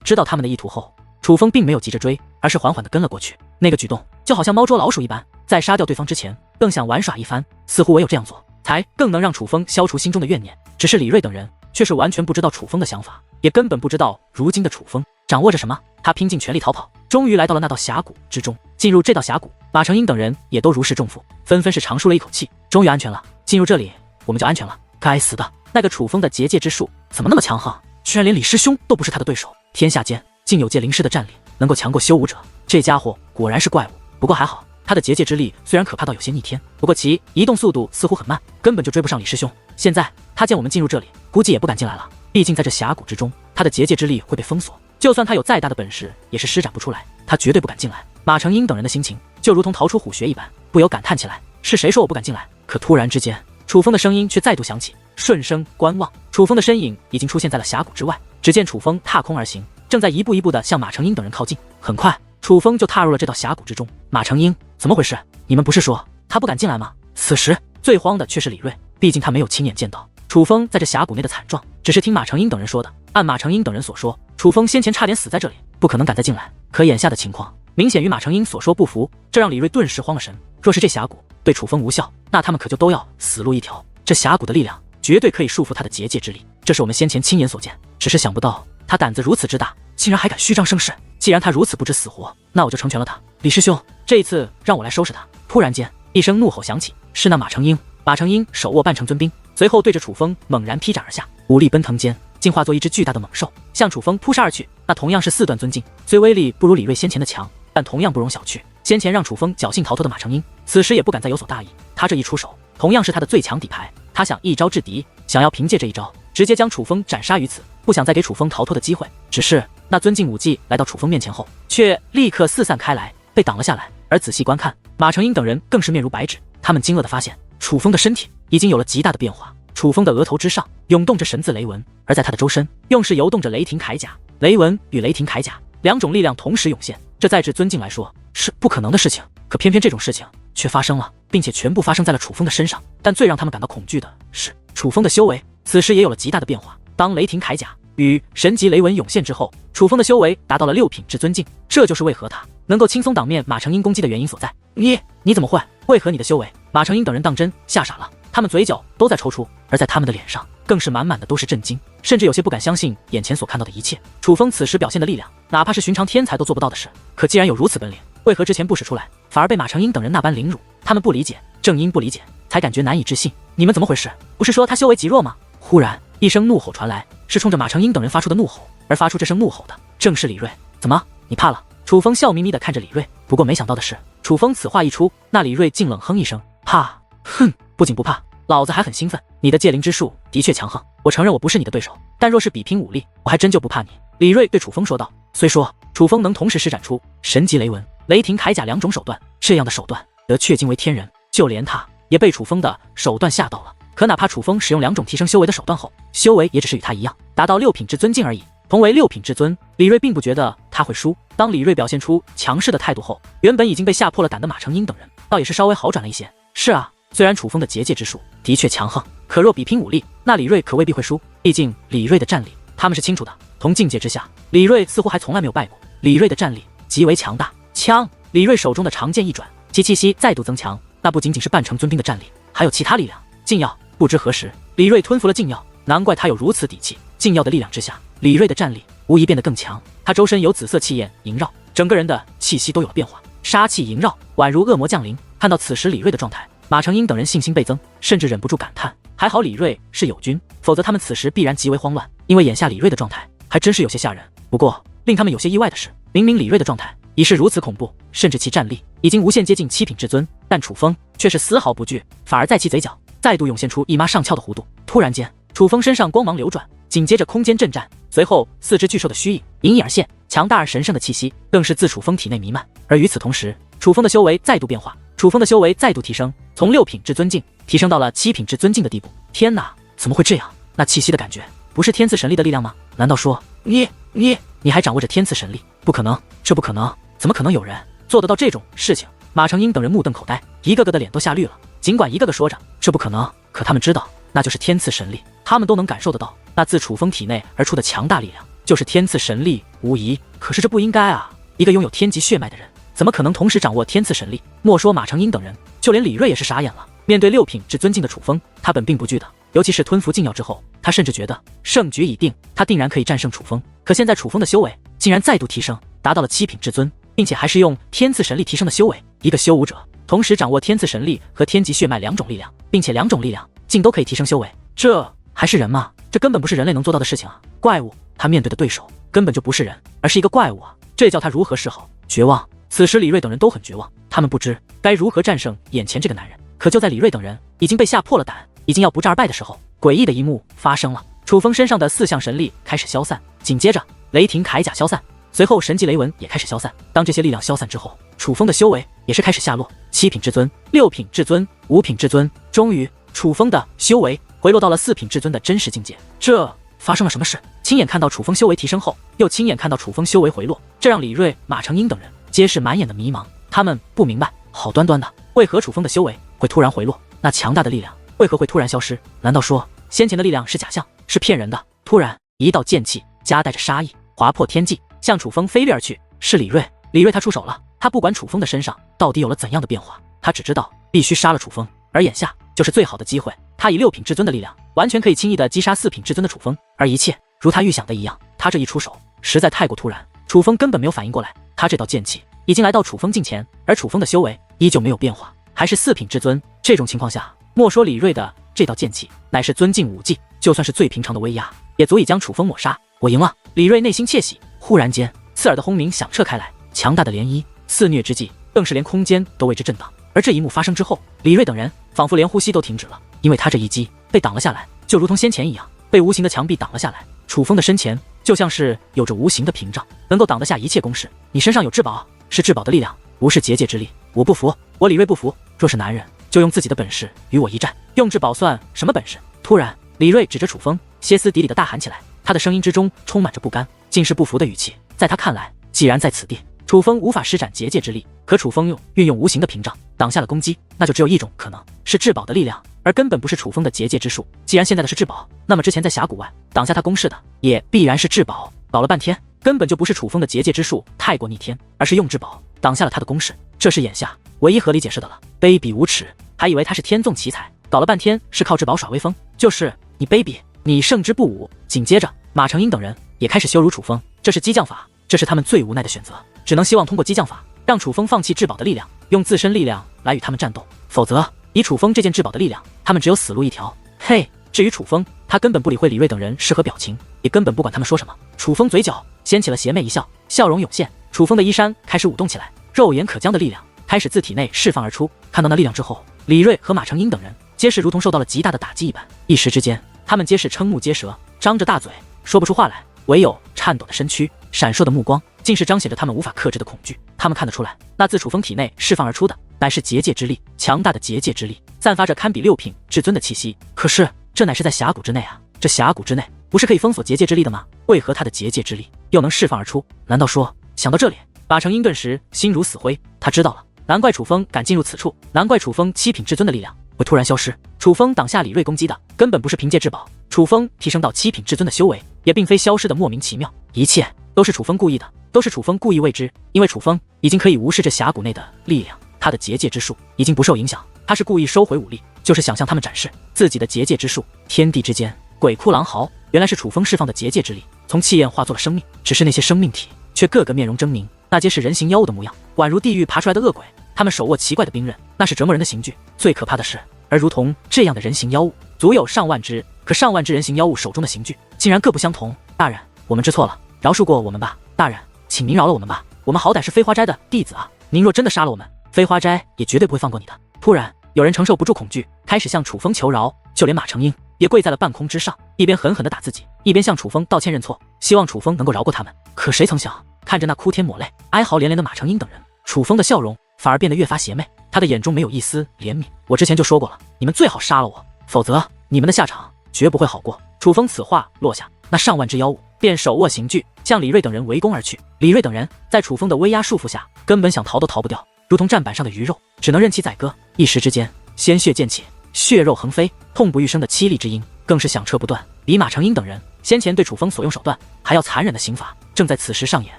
知道他们的意图后，楚风并没有急着追，而是缓缓地跟了过去。那个举动就好像猫捉老鼠一般，在杀掉对方之前，更想玩耍一番。似乎唯有这样做，才更能让楚风消除心中的怨念。只是李锐等人却是完全不知道楚风的想法，也根本不知道如今的楚风掌握着什么。他拼尽全力逃跑，终于来到了那道峡谷之中。进入这道峡谷，马成英等人也都如释重负，纷纷是长舒了一口气，终于安全了。进入这里，我们就安全了。该死的，那个楚风的结界之术怎么那么强横，居然连李师兄都不是他的对手。天下间竟有界灵师的战力能够强过修武者，这家伙果然是怪物。不过还好，他的结界之力虽然可怕到有些逆天，不过其移动速度似乎很慢，根本就追不上李师兄。现在他见我们进入这里，估计也不敢进来了。毕竟在这峡谷之中，他的结界之力会被封锁，就算他有再大的本事，也是施展不出来。他绝对不敢进来。马成英等人的心情就如同逃出虎穴一般，不由感叹起来：是谁说我不敢进来？可突然之间，楚风的声音却再度响起。顺声观望，楚风的身影已经出现在了峡谷之外。只见楚风踏空而行，正在一步一步的向马成英等人靠近。很快，楚风就踏入了这道峡谷之中。马成英，怎么回事？你们不是说他不敢进来吗？此时最慌的却是李锐，毕竟他没有亲眼见到楚风在这峡谷内的惨状，只是听马成英等人说的。按马成英等人所说，楚风先前差点死在这里，不可能敢再进来。可眼下的情况明显与马成英所说不符，这让李锐顿时慌了神。若是这峡谷对楚风无效，那他们可就都要死路一条。这峡谷的力量绝对可以束缚他的结界之力，这是我们先前亲眼所见。只是想不到他胆子如此之大，竟然还敢虚张声势。既然他如此不知死活，那我就成全了他。李师兄，这一次让我来收拾他。突然间，一声怒吼响起，是那马成英。马成英手握半成尊兵，随后对着楚风猛然劈斩而下，武力奔腾间，竟化作一只巨大的猛兽，向楚风扑杀而去。那同样是4段尊境，虽威力不如李锐先前的强，但同样不容小觑。先前让楚风侥幸逃脱的马成英，此时也不敢再有所大意。他这一出手，同样是他的最强底牌。他想一招制敌，想要凭借这一招直接将楚风斩杀于此，不想再给楚风逃脱的机会。只是那尊境武技来到楚风面前后，却立刻四散开来，被挡了下来。而仔细观看，马成英等人更是面如白纸，他们惊愕地发现，楚风的身体已经有了极大的变化。楚风的额头之上涌动着神字雷纹，而在他的周身用是游动着雷霆铠甲。雷纹与雷霆铠甲两种力量同时涌现，这在至尊境来说是不可能的事情。可偏偏这种事情却发生了，并且全部发生在了楚风的身上。但最让他们感到恐惧的是，楚风的修为此时也有了极大的变化。当雷霆铠甲与神级雷纹涌现之后，楚风的修为达到了6品至尊境，这就是为何他能够轻松挡面马成英攻击的原因所在。你怎么会？为何你的修为？马成英等人当真吓傻了，他们嘴角都在抽搐，而在他们的脸上更是满满的都是震惊，甚至有些不敢相信眼前所看到的一切。楚风此时表现的力量，哪怕是寻常天才都做不到的事，可既然有如此本领，为何之前不使出来，反而被马成英等人那般凌辱？他们不理解，正因不理解，才感觉难以置信。你们怎么回事？不是说他修为极弱吗？忽然一声怒吼传来，是冲着马成英等人发出的怒吼，而发出这声怒吼的正是李锐。怎么，你怕了？楚风笑眯眯地看着李锐，不过没想到的是，楚风此话一出，那李锐竟冷哼一声，怕？哼，不仅不怕，老子还很兴奋。你的界灵之术的确强横，我承认我不是你的对手，但若是比拼武力，我还真就不怕你。李锐对楚风说道。虽说楚风能同时施展出神级雷纹、雷霆铠甲2种手段，这样的手段得却惊为天人，就连他也被楚风的手段吓到了。可哪怕楚风使用2种提升修为的手段后，修为也只是与他一样，达到6品至尊境而已。同为6品至尊，李锐并不觉得他会输。当李锐表现出强势的态度后，原本已经被吓破了胆的马成英等人倒也是稍微好转了一些。是啊，虽然楚风的结界之术的确强横，可若比拼武力，那李锐可未必会输。毕竟李锐的战力他们是清楚的，同境界之下，李锐似乎还从来没有败过。李锐的战力极为强大。枪，李锐手中的长剑一转，其气息再度增强，那不仅仅是半成尊兵的战力，还有其他力量。禁药，不知何时李锐吞服了禁药，难怪他有如此底气。禁药的力量之下，李锐的战力无疑变得更强。他周身有紫色气焰萦绕，整个人的气息都有了变化，杀气萦绕，宛如恶魔降临。看到此时李锐的状态，马成英等人信心倍增，甚至忍不住感叹，还好李锐是友军，否则他们此时必然极为慌乱。因为眼下李锐的状态还真是有些吓人。不过令他们有些意外的是，明明李锐的状态已是如此恐怖，甚至其战力已经无限接近7品至尊，但楚风却是丝毫不惧，反而在其嘴角再度涌现出一妈上翘的弧度。突然间，楚风身上光芒流转，紧接着空间震颤，随后4只巨兽的虚影隐隐而现，强大而神圣的气息更是自楚风体内弥漫。而与此同时，楚风的修为再度变化，楚风的修为再度提升，从6品至尊境提升到了7品至尊境的地步。天哪，怎么会这样？那气息的感觉不是天赐神力的力量吗？难道说你还掌握着天赐神力？不可能，这不可能，怎么可能有人做得到这种事情？马成英等人目瞪口呆，一个个的脸都吓绿了。尽管一个个说着这不可能，可他们知道那就是天赐神力，他们都能感受得到那自楚风体内而出的强大力量，就是天赐神力无疑。可是这不应该啊！一个拥有天级血脉的人，怎么可能同时掌握天赐神力？莫说马成英等人，就连李锐也是傻眼了。面对6品至尊境的楚风，他本并不惧的，尤其是吞服禁药之后，他甚至觉得胜局已定，他定然可以战胜楚风。可现在楚风的修为竟然再度提升，达到了7品至尊，并且还是用天赐神力提升的修为。一个修武者同时掌握天赐神力和天级血脉2种力量，并且2种力量竟都可以提升修为，这还是人吗？这根本不是人类能做到的事情啊！怪物，他面对的对手根本就不是人，而是一个怪物啊！这叫他如何是好？绝望。此时李锐等人都很绝望，他们不知该如何战胜眼前这个男人。可就在李锐等人已经被吓破了胆，已经要不战而败的时候，诡异的一幕发生了。楚风身上的4项神力开始消散，紧接着雷霆铠甲消散，随后神级雷纹也开始消散。当这些力量消散之后，楚风的修为也是开始下落，7品至尊、6品至尊、5品至尊，终于楚风的修为回落到了4品至尊的真实境界。这发生了什么事？亲眼看到楚风修为提升后，又亲眼看到楚风修为回落，这让李锐、马成英等人皆是满眼的迷茫。他们不明白，好端端的，为何楚风的修为会突然回落？那强大的力量为何会突然消失？难道说先前的力量是假象，是骗人的？突然，一道剑气夹带着杀意划破天际，向楚风飞掠而去。是李锐，李锐他出手了。他不管楚风的身上到底有了怎样的变化，他只知道必须杀了楚风，而眼下就是最好的机会。他以6品至尊的力量，完全可以轻易的击杀4品至尊的楚风，而一切如他预想的一样，他这一出手实在太过突然，楚风根本没有反应过来。他这道剑气已经来到楚风近前，而楚风的修为依旧没有变化，还是4品至尊。这种情况下，莫说李锐的这道剑气乃是尊境武技，就算是最平常的威压，也足以将楚风抹杀。我赢了！李锐内心窃喜。忽然间，刺耳的轰鸣响彻开来，强大的涟漪肆虐之际，更是连空间都为之震荡。而这一幕发生之后，李锐等人仿佛连呼吸都停止了，因为他这一击被挡了下来，就如同先前一样，被无形的墙壁挡了下来。楚风的身前就像是有着无形的屏障，能够挡得下一切攻势。你身上有至宝，是至宝的力量，不是结界之力。我不服，我李锐不服。若是男人，就用自己的本事与我一战，用至宝算什么本事？突然，李锐指着楚风，歇斯底里的大喊起来，他的声音之中充满着不甘，竟是不服的语气。在他看来，既然在此地，楚风无法施展结界之力，可楚风运用无形的屏障挡下了攻击，那就只有一种可能，是至宝的力量，而根本不是楚风的结界之术。既然现在的是至宝，那么之前在峡谷外挡下他攻势的也必然是至宝。搞了半天，根本就不是楚风的结界之术太过逆天，而是用至宝挡下了他的攻势。这是眼下唯一合理解释的了。卑鄙无耻，还以为他是天纵奇才，搞了半天是靠至宝耍威风。就是你卑鄙，你胜之不武。紧接着，马成英等人也开始羞辱楚风，这是激将法，这是他们最无奈的选择，只能希望通过激将法让楚风放弃至宝的力量，用自身力量来与他们战斗。否则，以楚风这件至宝的力量，他们只有死路一条。嘿，至于楚风，他根本不理会李锐等人是何表情，也根本不管他们说什么。楚风嘴角掀起了邪魅一笑，笑容涌现，楚风的衣衫开始舞动起来，肉眼可将的力量开始自体内释放而出。看到那力量之后，李锐和马成英等人皆是如同受到了极大的打击一般，一时之间，他们皆是瞠目结舌，张着大嘴说不出话来，唯有颤抖的身躯、闪烁的目光，竟是彰显着他们无法克制的恐惧。他们看得出来，那自楚风体内释放而出的乃是结界之力，强大的结界之力，散发着堪比6品至尊的气息。可是这乃是在峡谷之内啊，这峡谷之内不是可以封锁结界之力的吗？为何他的结界之力又能释放而出？难道说……想到这里，马成英顿时心如死灰。他知道了，难怪楚风敢进入此处，难怪楚风7品至尊的力量会突然消失。楚风挡下李锐攻击的根本不是凭借至宝，楚风提升到7品至尊的修为也并非消失的莫名其妙，一切都是楚风故意的，都是楚风故意为之。因为楚风已经可以无视这峡谷内的力量，他的结界之术已经不受影响，他是故意收回武力，就是想向他们展示自己的结界之术。天地之间，鬼哭狼嚎，原来是楚风释放的结界之力从气焰化作了生命，只是那些生命体却个个面容狰狞，那皆是人形妖物的模样，宛如地狱爬出来的恶鬼。他们手握奇怪的兵刃，那是折磨人的刑具。最可怕的是，而如同这样的人形妖物足有上万只，可上万只人形妖物手中的刑具竟然各不相同。大人，我们知错了，饶恕过我们吧。大人，请您饶了我们吧，我们好歹是飞花斋的弟子啊，您若真的杀了我们，飞花斋也绝对不会放过你的。突然，有人承受不住恐惧，开始向楚风求饶，就连马成英也跪在了半空之上，一边狠狠地打自己，一边向楚风道歉认错，希望楚风能够饶过他们。可谁曾想，看着那哭天抹泪、哀嚎连连的马成英等人，楚风的笑容反而变得越发邪魅，他的眼中没有一丝怜悯。我之前就说过了，你们最好杀了我，否则你们的下场绝不会好过。楚风此话落下，那上万只妖物便手握刑具向李锐等人围攻而去。李锐等人在楚风的威压束缚下，根本想逃都逃不掉，如同站板上的鱼肉，只能任其宰割。一时之间，鲜血溅起，血肉横飞，痛不欲生的凄厉之音更是响彻不断。比马成英等人先前对楚风所用手段还要残忍的刑罚，正在此时上演。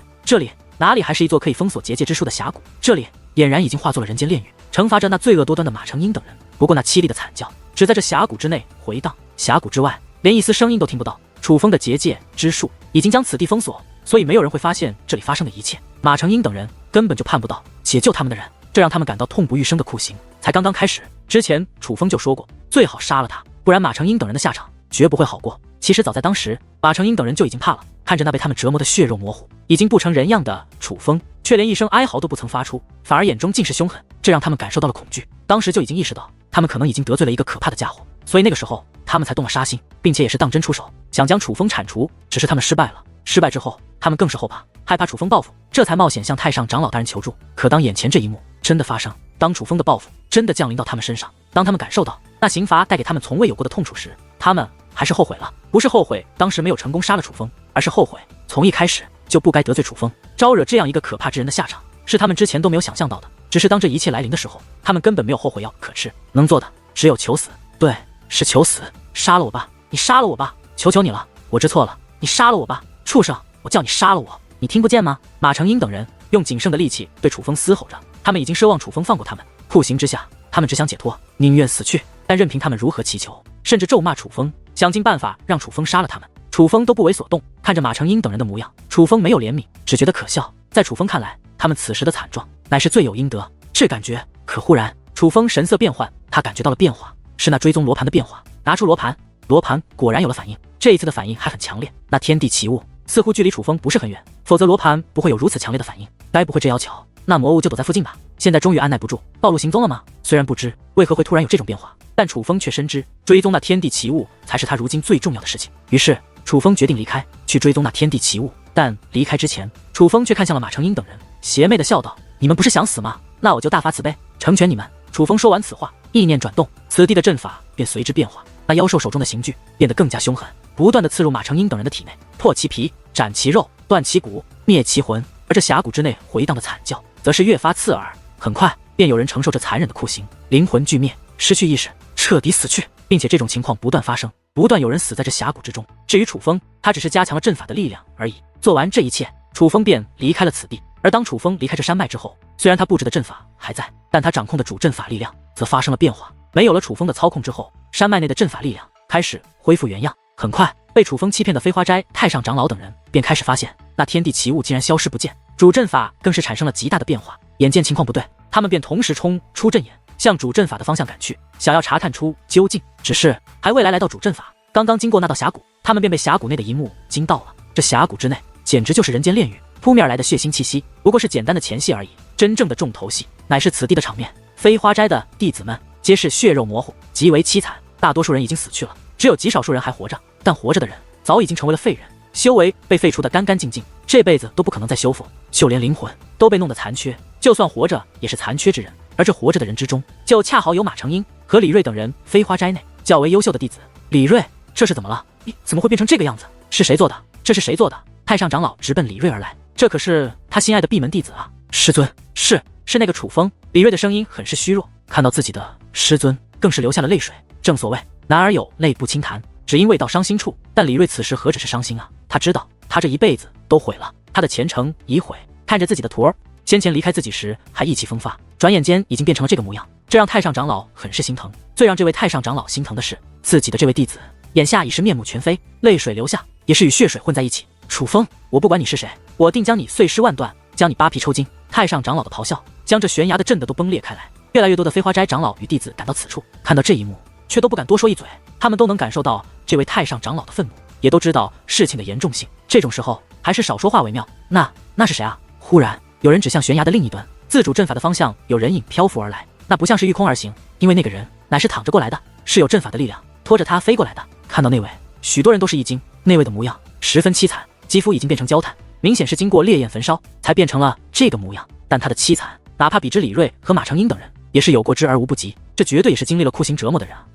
这里哪里还是一座可以封锁结界之术的峡谷？这里俨然已经化作了人间炼狱，惩罚着那罪恶多端的马成英等人。不过那凄厉的惨叫只在这峡谷之内回荡，峡谷之外连一丝声音都听不到。楚风的结界之术已经将此地封锁，所以没有人会发现这里发生的一切。马成英等人根本就盼不到解救他们的人，这让他们感到痛不欲生的酷刑才刚刚开始。之前楚风就说过，最好杀了他，不然马成英等人的下场绝不会好过。其实早在当时，马成英等人就已经怕了，看着那被他们折磨的血肉模糊、已经不成人样的楚风，却连一声哀嚎都不曾发出，反而眼中尽是凶狠，这让他们感受到了恐惧。当时就已经意识到，他们可能已经得罪了一个可怕的家伙，所以那个时候他们才动了杀心，并且也是当真出手，想将楚风铲除。只是他们失败了，失败之后，他们更是后怕，害怕楚风报复，这才冒险向太上长老大人求助。可当眼前这一幕真的发生，当楚风的报复真的降临到他们身上，当他们感受到那刑罚带给他们从未有过的痛楚时，他们还是后悔了。不是后悔当时没有成功杀了楚风，而是后悔从一开始就不该得罪楚风，招惹这样一个可怕之人的下场，是他们之前都没有想象到的。只是当这一切来临的时候，他们根本没有后悔药可吃，能做的只有求死。对，是求死。杀了我吧，你杀了我吧，求求你了，我知错了，你杀了我吧，畜生，我叫你杀了我，你听不见吗？马成英等人用仅剩的力气对楚风嘶吼着，他们已经奢望楚风放过他们，酷刑之下，他们只想解脱，宁愿死去。但任凭他们如何祈求，甚至咒骂楚风，想尽办法让楚风杀了他们，楚风都不为所动。看着马成英等人的模样，楚风没有怜悯，只觉得可笑。在楚风看来，他们此时的惨状乃是罪有应得，这感觉。可忽然，楚风神色变幻，他感觉到了变化，是那追踪罗盘的变化。拿出罗盘，罗盘果然有了反应，这一次的反应还很强烈。那天地奇物似乎距离楚风不是很远，否则罗盘不会有如此强烈的反应。该不会这妖巧，那魔物就躲在附近吧？现在终于按耐不住，暴露行踪了吗？虽然不知为何会突然有这种变化，但楚风却深知追踪那天地奇物才是他如今最重要的事情。于是楚风决定离开，去追踪那天地奇物。但离开之前，楚风却看向了马成英等人，邪魅的笑道：“你们不是想死吗？那我就大发慈悲，成全你们。”楚风说完此话，意念转动，此地的阵法便随之变化。那妖兽手中的刑具变得更加凶狠，不断的刺入马成英等人的体内，破其皮，斩其肉，断其骨，灭其魂。而这峡谷之内回荡的惨叫则是越发刺耳。很快便有人承受着残忍的酷刑，灵魂俱灭，失去意识，彻底死去，并且这种情况不断发生，不断有人死在这峡谷之中。至于楚风，他只是加强了阵法的力量而已。做完这一切，楚风便离开了此地。而当楚风离开这山脉之后，虽然他布置的阵法还在，但他掌控的主阵法力量则发生了变化。没有了楚风的操控之后，山脉内的阵法力量开始恢复原样。很快，被楚风欺骗的飞花斋太上长老等人便开始发现，那天地奇物竟然消失不见，主阵法更是产生了极大的变化。眼见情况不对，他们便同时冲出阵眼，向主阵法的方向赶去，想要查探出究竟。只是还未来到主阵法，刚刚经过那道峡谷，他们便被峡谷内的一幕惊到了。这峡谷之内简直就是人间炼狱，扑面而来的血腥气息不过是简单的前戏而已，真正的重头戏乃是此地的场面。飞花斋的弟子们皆是血肉模糊，极为凄惨，大多数人已经死去了，只有极少数人还活着，但活着的人早已经成为了废人，修为被废除得干干净净，这辈子都不可能再修复，就连灵魂都被弄得残缺，就算活着也是残缺之人。而这活着的人之中，就恰好有马成英和李锐等人，飞花斋内较为优秀的弟子。李锐，这是怎么了？你怎么会变成这个样子？是谁做的？这是谁做的？太上长老直奔李锐而来，这可是他心爱的闭门弟子啊！师尊，是那个楚风。李锐的声音很是虚弱，看到自己的师尊，更是流下了泪水。正所谓男儿有泪不轻弹，只因未到伤心处。但李锐此时何止是伤心啊，他知道他这一辈子都毁了，他的前程已毁。看着自己的徒儿先前离开自己时还意气风发，转眼间已经变成了这个模样，这让太上长老很是心疼。最让这位太上长老心疼的是，自己的这位弟子眼下已是面目全非，泪水流下也是与血水混在一起。楚风，我不管你是谁，我定将你碎尸万段，将你扒皮抽筋！太上长老的咆哮将这悬崖的震得都崩裂开来。越来越多的飞花斋长老与弟子赶到此处，看到这一幕却都不敢多说一嘴，他们都能感受到这位太上长老的愤怒，也都知道事情的严重性，这种时候还是少说话为妙。那是谁啊？忽然有人指向悬崖的另一端，自主阵法的方向有人影漂浮而来，那不像是御空而行，因为那个人乃是躺着过来的，是有阵法的力量拖着他飞过来的。看到那位，许多人都是一惊，那位的模样十分凄惨，肌肤已经变成焦炭，明显是经过烈焰焚烧才变成了这个模样。但他的凄惨哪怕比之李锐和马成英等人也是有过之而无不及，这绝对也是经历了酷刑折磨的人啊！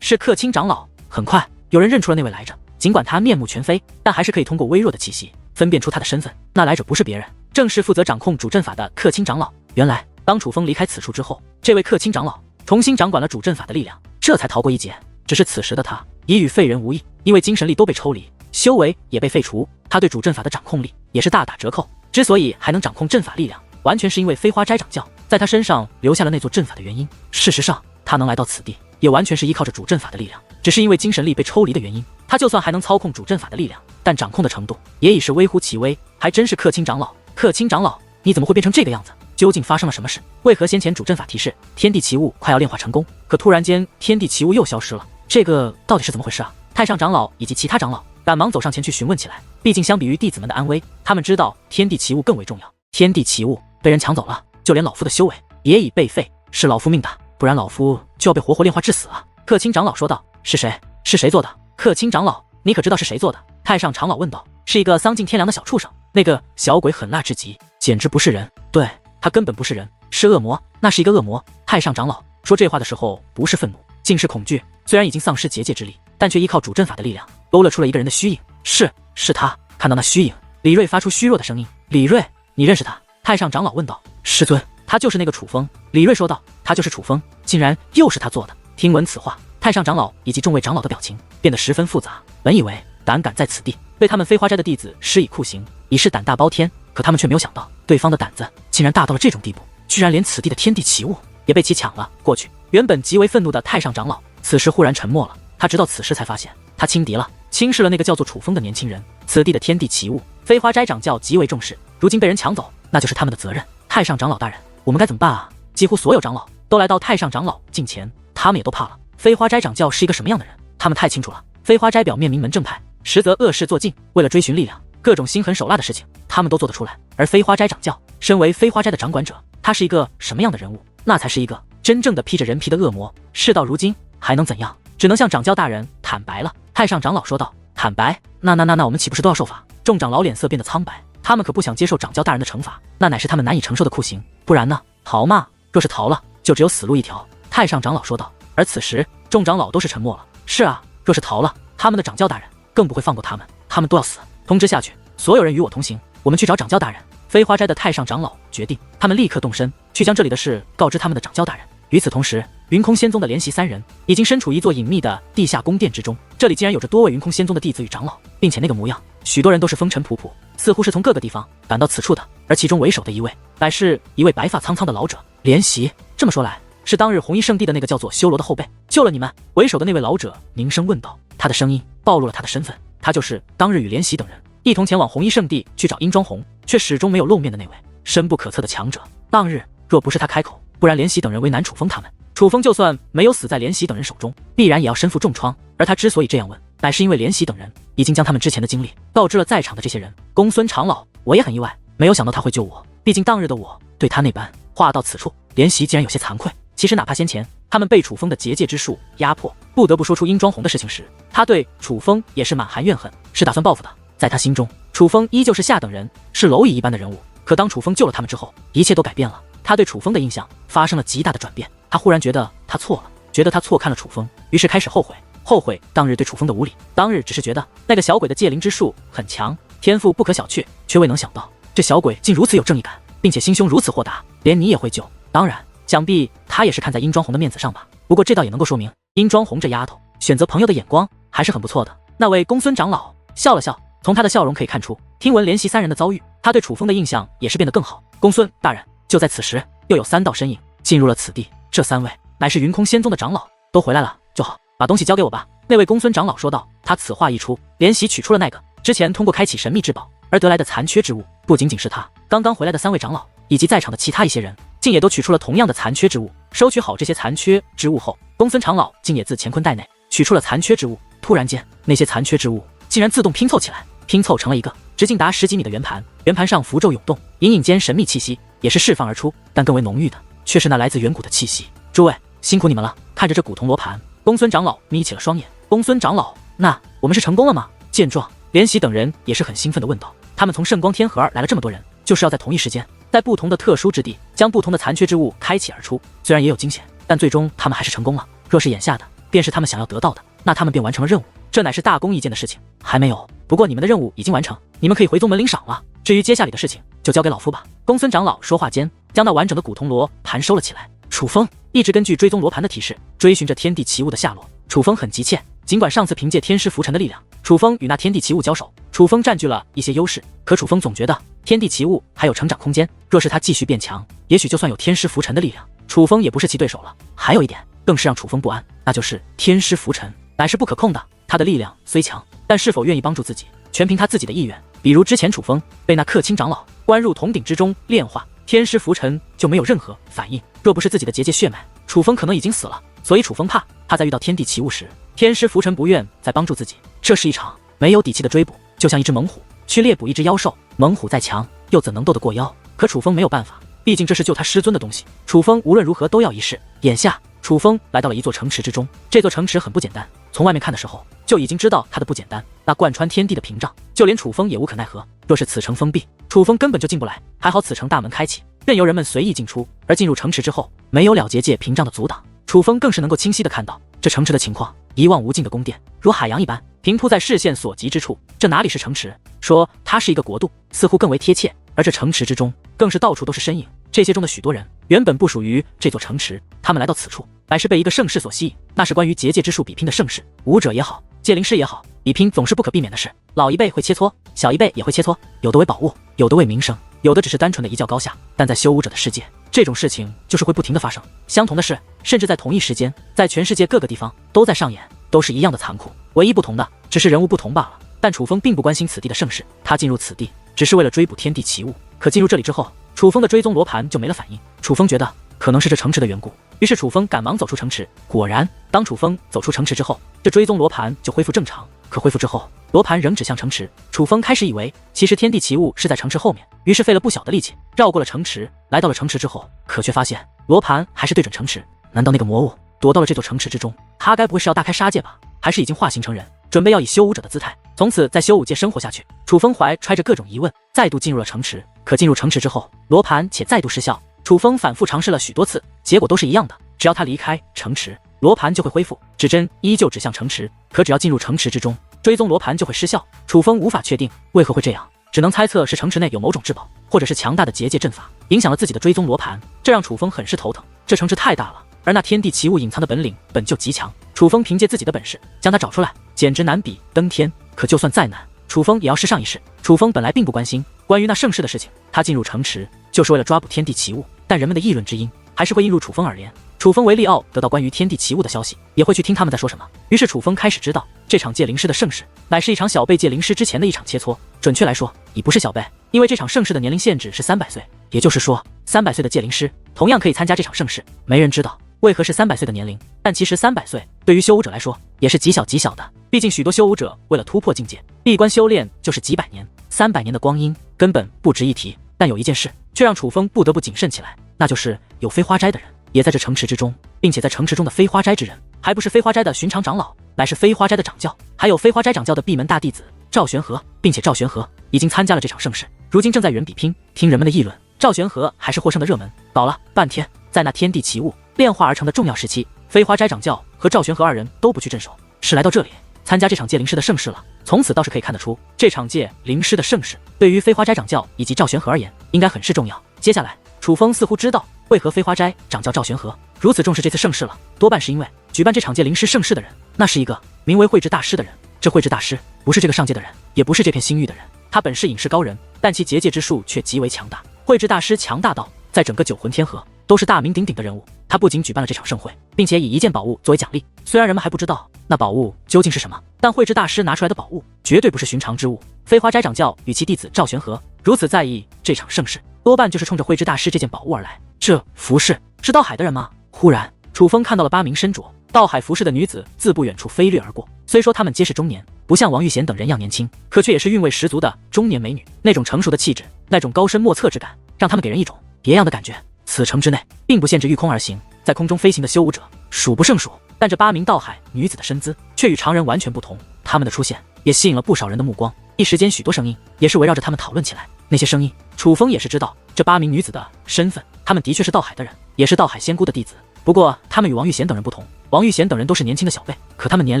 是克钦长老。很快有人认出了那位来者，尽管他面目全非，但还是可以通过微弱的气息分辨出他的身份。那来者不是别人，正是负责掌控主阵法的克钦长老。原来当楚风离开此处之后，这位克钦长老重新掌管了主阵法的力量，这才逃过一劫。只是此时的他已与废人无异，因为精神力都被抽离，修为也被废除，他对主阵法的掌控力也是大打折扣。之所以还能掌控阵法力量，完全是因为飞花斋掌教在他身上留下了那座阵法的原因。事实上，他能来到此地，也完全是依靠着主阵法的力量，只是因为精神力被抽离的原因，他就算还能操控主阵法的力量，但掌控的程度也已是微乎其微。还真是克钦长老，克钦长老，你怎么会变成这个样子？究竟发生了什么事？为何先前主阵法提示天地奇物快要炼化成功，可突然间天地奇物又消失了？这个到底是怎么回事啊？太上长老以及其他长老赶忙走上前去询问起来，毕竟相比于弟子们的安危，他们知道天地奇物更为重要。天地奇物被人抢走了，就连老夫的修为也已被废，是老夫命大，不然老夫就要被活活炼化致死啊！克钦长老说道。是谁？是谁做的？克钦长老，你可知道是谁做的？太上长老问道。是一个丧尽天良的小畜生，那个小鬼狠辣至极，简直不是人。对，他根本不是人，是恶魔，那是一个恶魔。太上长老说这话的时候不是愤怒，竟是恐惧。虽然已经丧失结界之力，但却依靠主阵法的力量勾勒出了一个人的虚影。是他。看到那虚影，李锐发出虚弱的声音。李锐，你认识他？太上长老问道。师尊，他就是那个楚风。李锐说道。他就是楚风，竟然又是他做的。听闻此话，太上长老以及众位长老的表情变得十分复杂。本以为胆敢在此地对他们飞花斋的弟子施以酷刑，已是胆大包天，可他们却没有想到对方的胆子竟然大到了这种地步，居然连此地的天地奇物也被其抢了过去。原本极为愤怒的太上长老此时忽然沉默了，他直到此时才发现他轻敌了，轻视了那个叫做楚风的年轻人。此地的天地奇物，飞花斋掌教极为重视，如今被人抢走，那就是他们的责任。太上长老大人，我们该怎么办啊？几乎所有长老都来到太上长老近前，他们也都怕了。飞花斋掌教是一个什么样的人，他们太清楚了。飞花斋表面名门正派，实则恶事做尽，为了追寻力量，各种心狠手辣的事情他们都做得出来。而飞花斋掌教身为飞花斋的掌管者，他是一个什么样的人物？那才是一个真正的披着人皮的恶魔。事到如今还能怎样？只能向掌教大人坦白了。太上长老说道。坦白？那我们岂不是都要受罚？众长老脸色变得苍白，他们可不想接受掌教大人的惩罚，那乃是他们难以承受的酷刑。不然呢？逃嘛！若是逃了，就只有死路一条。太上长老说道。而此时众长老都是沉默了。是啊，若是逃了，他们的掌教大人更不会放过他们，他们都要死。通知下去，所有人与我同行，我们去找掌教大人。飞花斋的太上长老决定，他们立刻动身去将这里的事告知他们的掌教大人。与此同时，云空仙宗的莲习三人已经身处一座隐秘的地下宫殿之中，这里竟然有着多位云空仙宗的弟子与长老，并且那个模样，许多人都是风尘仆仆，似乎是从各个地方赶到此处的。而其中为首的一位，乃是一位白发苍苍的老者。莲习，这么说来，是当日红衣圣地的那个叫做修罗的后辈救了你们？为首的那位老者凝声问道，他的声音暴露了他的身份，他就是当日与莲习等人一同前往红衣圣地去找殷庄红，却始终没有露面的那位深不可测的强者。当日若不是他开口，不然莲习等人为难楚风他们，楚风就算没有死在莲习等人手中，必然也要身负重创。而他之所以这样问，乃是因为莲习等人已经将他们之前的经历告知了在场的这些人。公孙长老，我也很意外，没有想到他会救我，毕竟当日的我对他那般。话到此处，莲习竟然有些惭愧。其实哪怕先前他们被楚风的结界之术压迫，不得不说出殷庄红的事情时，他对楚风也是满含怨恨，是打算报复的。在他心中，楚风依旧是下等人，是蝼蚁一般的人物。可当楚风救了他们之后，一切都改变了，他对楚风的印象发生了极大的转变。他忽然觉得他错了，觉得他错看了楚风，于是开始后悔，后悔当日对楚风的无礼。当日只是觉得那个小鬼的戒灵之术很强，天赋不可小觑，却未能想到这小鬼竟如此有正义感，并且心胸如此豁达，连你也会救。当然，想必他也是看在殷庄红的面子上吧。不过这倒也能够说明殷庄红这丫头选择朋友的眼光还是很不错的。那位公孙长老笑了笑，从他的笑容可以看出，听闻莲习三人的遭遇，他对楚风的印象也是变得更好。公孙大人，就在此时，又有3道身影进入了此地，这3位乃是云空仙宗的长老，都回来了就好，把东西交给我吧。那位公孙长老说道。他此话一出，莲习取出了那个之前通过开启神秘之宝而得来的残缺之物，不仅仅是他，刚刚回来的3位长老以及在场的其他一些人，竟也都取出了同样的残缺之物。收取好这些残缺之物后，公孙长老竟也自乾坤袋内取出了残缺之物。突然间，那些残缺之物竟然自动拼凑起来，拼凑成了一个直径达10几米的圆盘，圆盘上符咒涌动，隐隐间神秘气息也是释放而出，但更为浓郁的却是那来自远古的气息。诸位辛苦你们了。看着这古铜罗盘，公孙长老眯起了双眼。公孙长老，那我们是成功了吗？见状，莲习等人也是很兴奋地问道。他们从圣光天河来了这么多人，就是要在同一时间，在不同的特殊之地将不同的残缺之物开启而出。虽然也有惊险，但最终他们还是成功了。若是眼下的便是他们想要得到的，那他们便完成了任务，这乃是大功一件的事情。还没有，不过你们的任务已经完成，你们可以回宗门领赏了。至于接下来的事情，就交给老夫吧。公孙长老说话间，将那完整的古铜罗盘收了起来。楚风一直根据追踪罗盘的提示，追寻着天地奇物的下落。楚风很急切，尽管上次凭借天师浮尘的力量楚风与那天地奇物交手，楚风占据了一些优势，可楚风总觉得天地奇物还有成长空间，若是他继续变强，也许就算有天师浮尘的力量，楚风也不是其对手了。还有一点更是让楚风不安，那就是天师浮尘乃是不可控的，他的力量虽强，但是否愿意帮助自己，全凭他自己的意愿。比如之前楚风被那克钦长老关入铜鼎之中炼化，天师浮尘就没有任何反应，若不是自己的结界血脉，楚风可能已经死了。所以楚风怕在遇到天地奇物时，天师浮尘不愿再帮助自己。这是一场没有底气的追捕，就像一只猛虎去猎捕一只妖兽，猛虎再强又怎能斗得过妖？可楚风没有办法，毕竟这是救他师尊的东西，楚风无论如何都要一试。眼下楚风来到了一座城池之中，这座城池很不简单，从外面看的时候就已经知道它的不简单。那贯穿天地的屏障，就连楚风也无可奈何。若是此城封闭，楚风根本就进不来。还好此城大门开启，任由人们随意进出。而进入城池之后，没有了结界屏障的阻挡，楚风更是能够清晰地看到这城池的情况。一望无尽的宫殿如海洋一般平铺在视线所及之处，这哪里是城池？说它是一个国度似乎更为贴切。而这城池之中更是到处都是身影，这些中的许多人原本不属于这座城池，他们来到此处乃是被一个盛世所吸引，那是关于结界之术比拼的盛世。武者也好，界灵师也好，比拼总是不可避免的事。老一辈会切磋，小一辈也会切磋，有的为宝物，有的为名声，有的只是单纯的一较高下。但在修武者的世界，这种事情就是会不停的发生。相同的事，甚至在同一时间，在全世界各个地方都在上演，都是一样的残酷，唯一不同的只是人物不同罢了。但楚风并不关心此地的盛世，他进入此地只是为了追捕天地奇物。可进入这里之后，楚风的追踪罗盘就没了反应。楚风觉得可能是这城池的缘故，于是楚风赶忙走出城池。果然，当楚风走出城池之后，这追踪罗盘就恢复正常。可恢复之后，罗盘仍指向城池。楚风开始以为其实天地奇物是在城池后面，于是费了不小的力气绕过了城池。来到了城池之后，可却发现罗盘还是对准城池。难道那个魔物躲到了这座城池之中？他该不会是要大开杀戒吧？还是已经化形成人，准备要以修武者的姿态从此在修武界生活下去？楚风怀揣着各种疑问，再度进入了城池。可进入城池之后，罗盘且再度失效。楚风反复尝试了许多次，结果都是一样的，只要他离开城池，罗盘就会恢复，指针依旧指向城池。可只要进入城池之中，追踪罗盘就会失效。楚风无法确定为何会这样，只能猜测是城池内有某种至宝，或者是强大的结界阵法影响了自己的追踪罗盘，这让楚风很是头疼。这城池太大了，而那天地奇物隐藏的本领本就极强，楚风凭借自己的本事将它找出来，简直难比登天。可就算再难，楚风也要试上一试。楚风本来并不关心关于那盛世的事情，他进入城池就是为了抓捕天地奇物，但人们的议论之音还是会映入楚风耳帘。楚风为利奥得到关于天地奇物的消息，也会去听他们在说什么。于是楚风开始知道，这场界灵师的盛世乃是一场小辈界灵师之前的一场切磋。准确来说，已不是小辈，因为这场盛世的年龄限制是300岁，也就是说300岁的界灵师同样可以参加这场盛世。没人知道为何是300岁的年龄，但其实300岁对于修武者来说也是极小极小的。毕竟许多修武者为了突破境界，闭关修炼就是几百年，300年的光阴根本不值一提。但有一件事却让楚风不得不谨慎起来，那就是有飞花斋的人也在这城池之中，并且在城池中的飞花斋之人还不是飞花斋的寻常长老，乃是飞花斋的掌教，还有飞花斋掌教的闭门大弟子赵玄和，并且赵玄和已经参加了这场盛世，如今正在与人比拼。听人们的议论，赵玄和还是获胜的热门。搞了半天，在那天地奇物炼化而成的重要时期，飞花斋长教和赵玄和二人都不去镇守，是来到这里参加这场界灵师的盛世了。从此倒是可以看得出，这场界灵师的盛世对于飞花斋长教以及赵玄和而言应该很是重要。接下来楚风似乎知道为何飞花斋长教赵玄和如此重视这次盛世了，多半是因为举办这场界灵师盛世的人，那是一个名为慧智大师的人。这慧智大师不是这个上界的人，也不是这片星域的人，他本是隐士高人，但其结界之术却极为强大。慧智大师强大到在整个九魂天河都是大名鼎鼎的人物。他不仅举办了这场盛会，并且以一件宝物作为奖励。虽然人们还不知道那宝物究竟是什么，但慧智大师拿出来的宝物绝对不是寻常之物。飞花斋掌教与其弟子赵玄和如此在意这场盛世，多半就是冲着慧智大师这件宝物而来。这服饰是道海的人吗？忽然楚风看到了8名身着道海服饰的女子自不远处飞掠而过。虽说她们皆是中年，不像王玉贤等人样年轻，可却也是韵味十足的中年美女。那种成熟的气质，那种高深莫测之感，让她们给人一种别样的感觉。此城之内并不限制御空而行，在空中飞行的修武者数不胜数，但这8名道海女子的身姿却与常人完全不同。她们的出现也吸引了不少人的目光，一时间许多声音也是围绕着她们讨论起来。那些声音楚风也是知道这8名女子的身份，她们的确是道海的人，也是道海仙姑的弟子。不过她们与王玉贤等人不同，王玉贤等人都是年轻的小辈，可他们年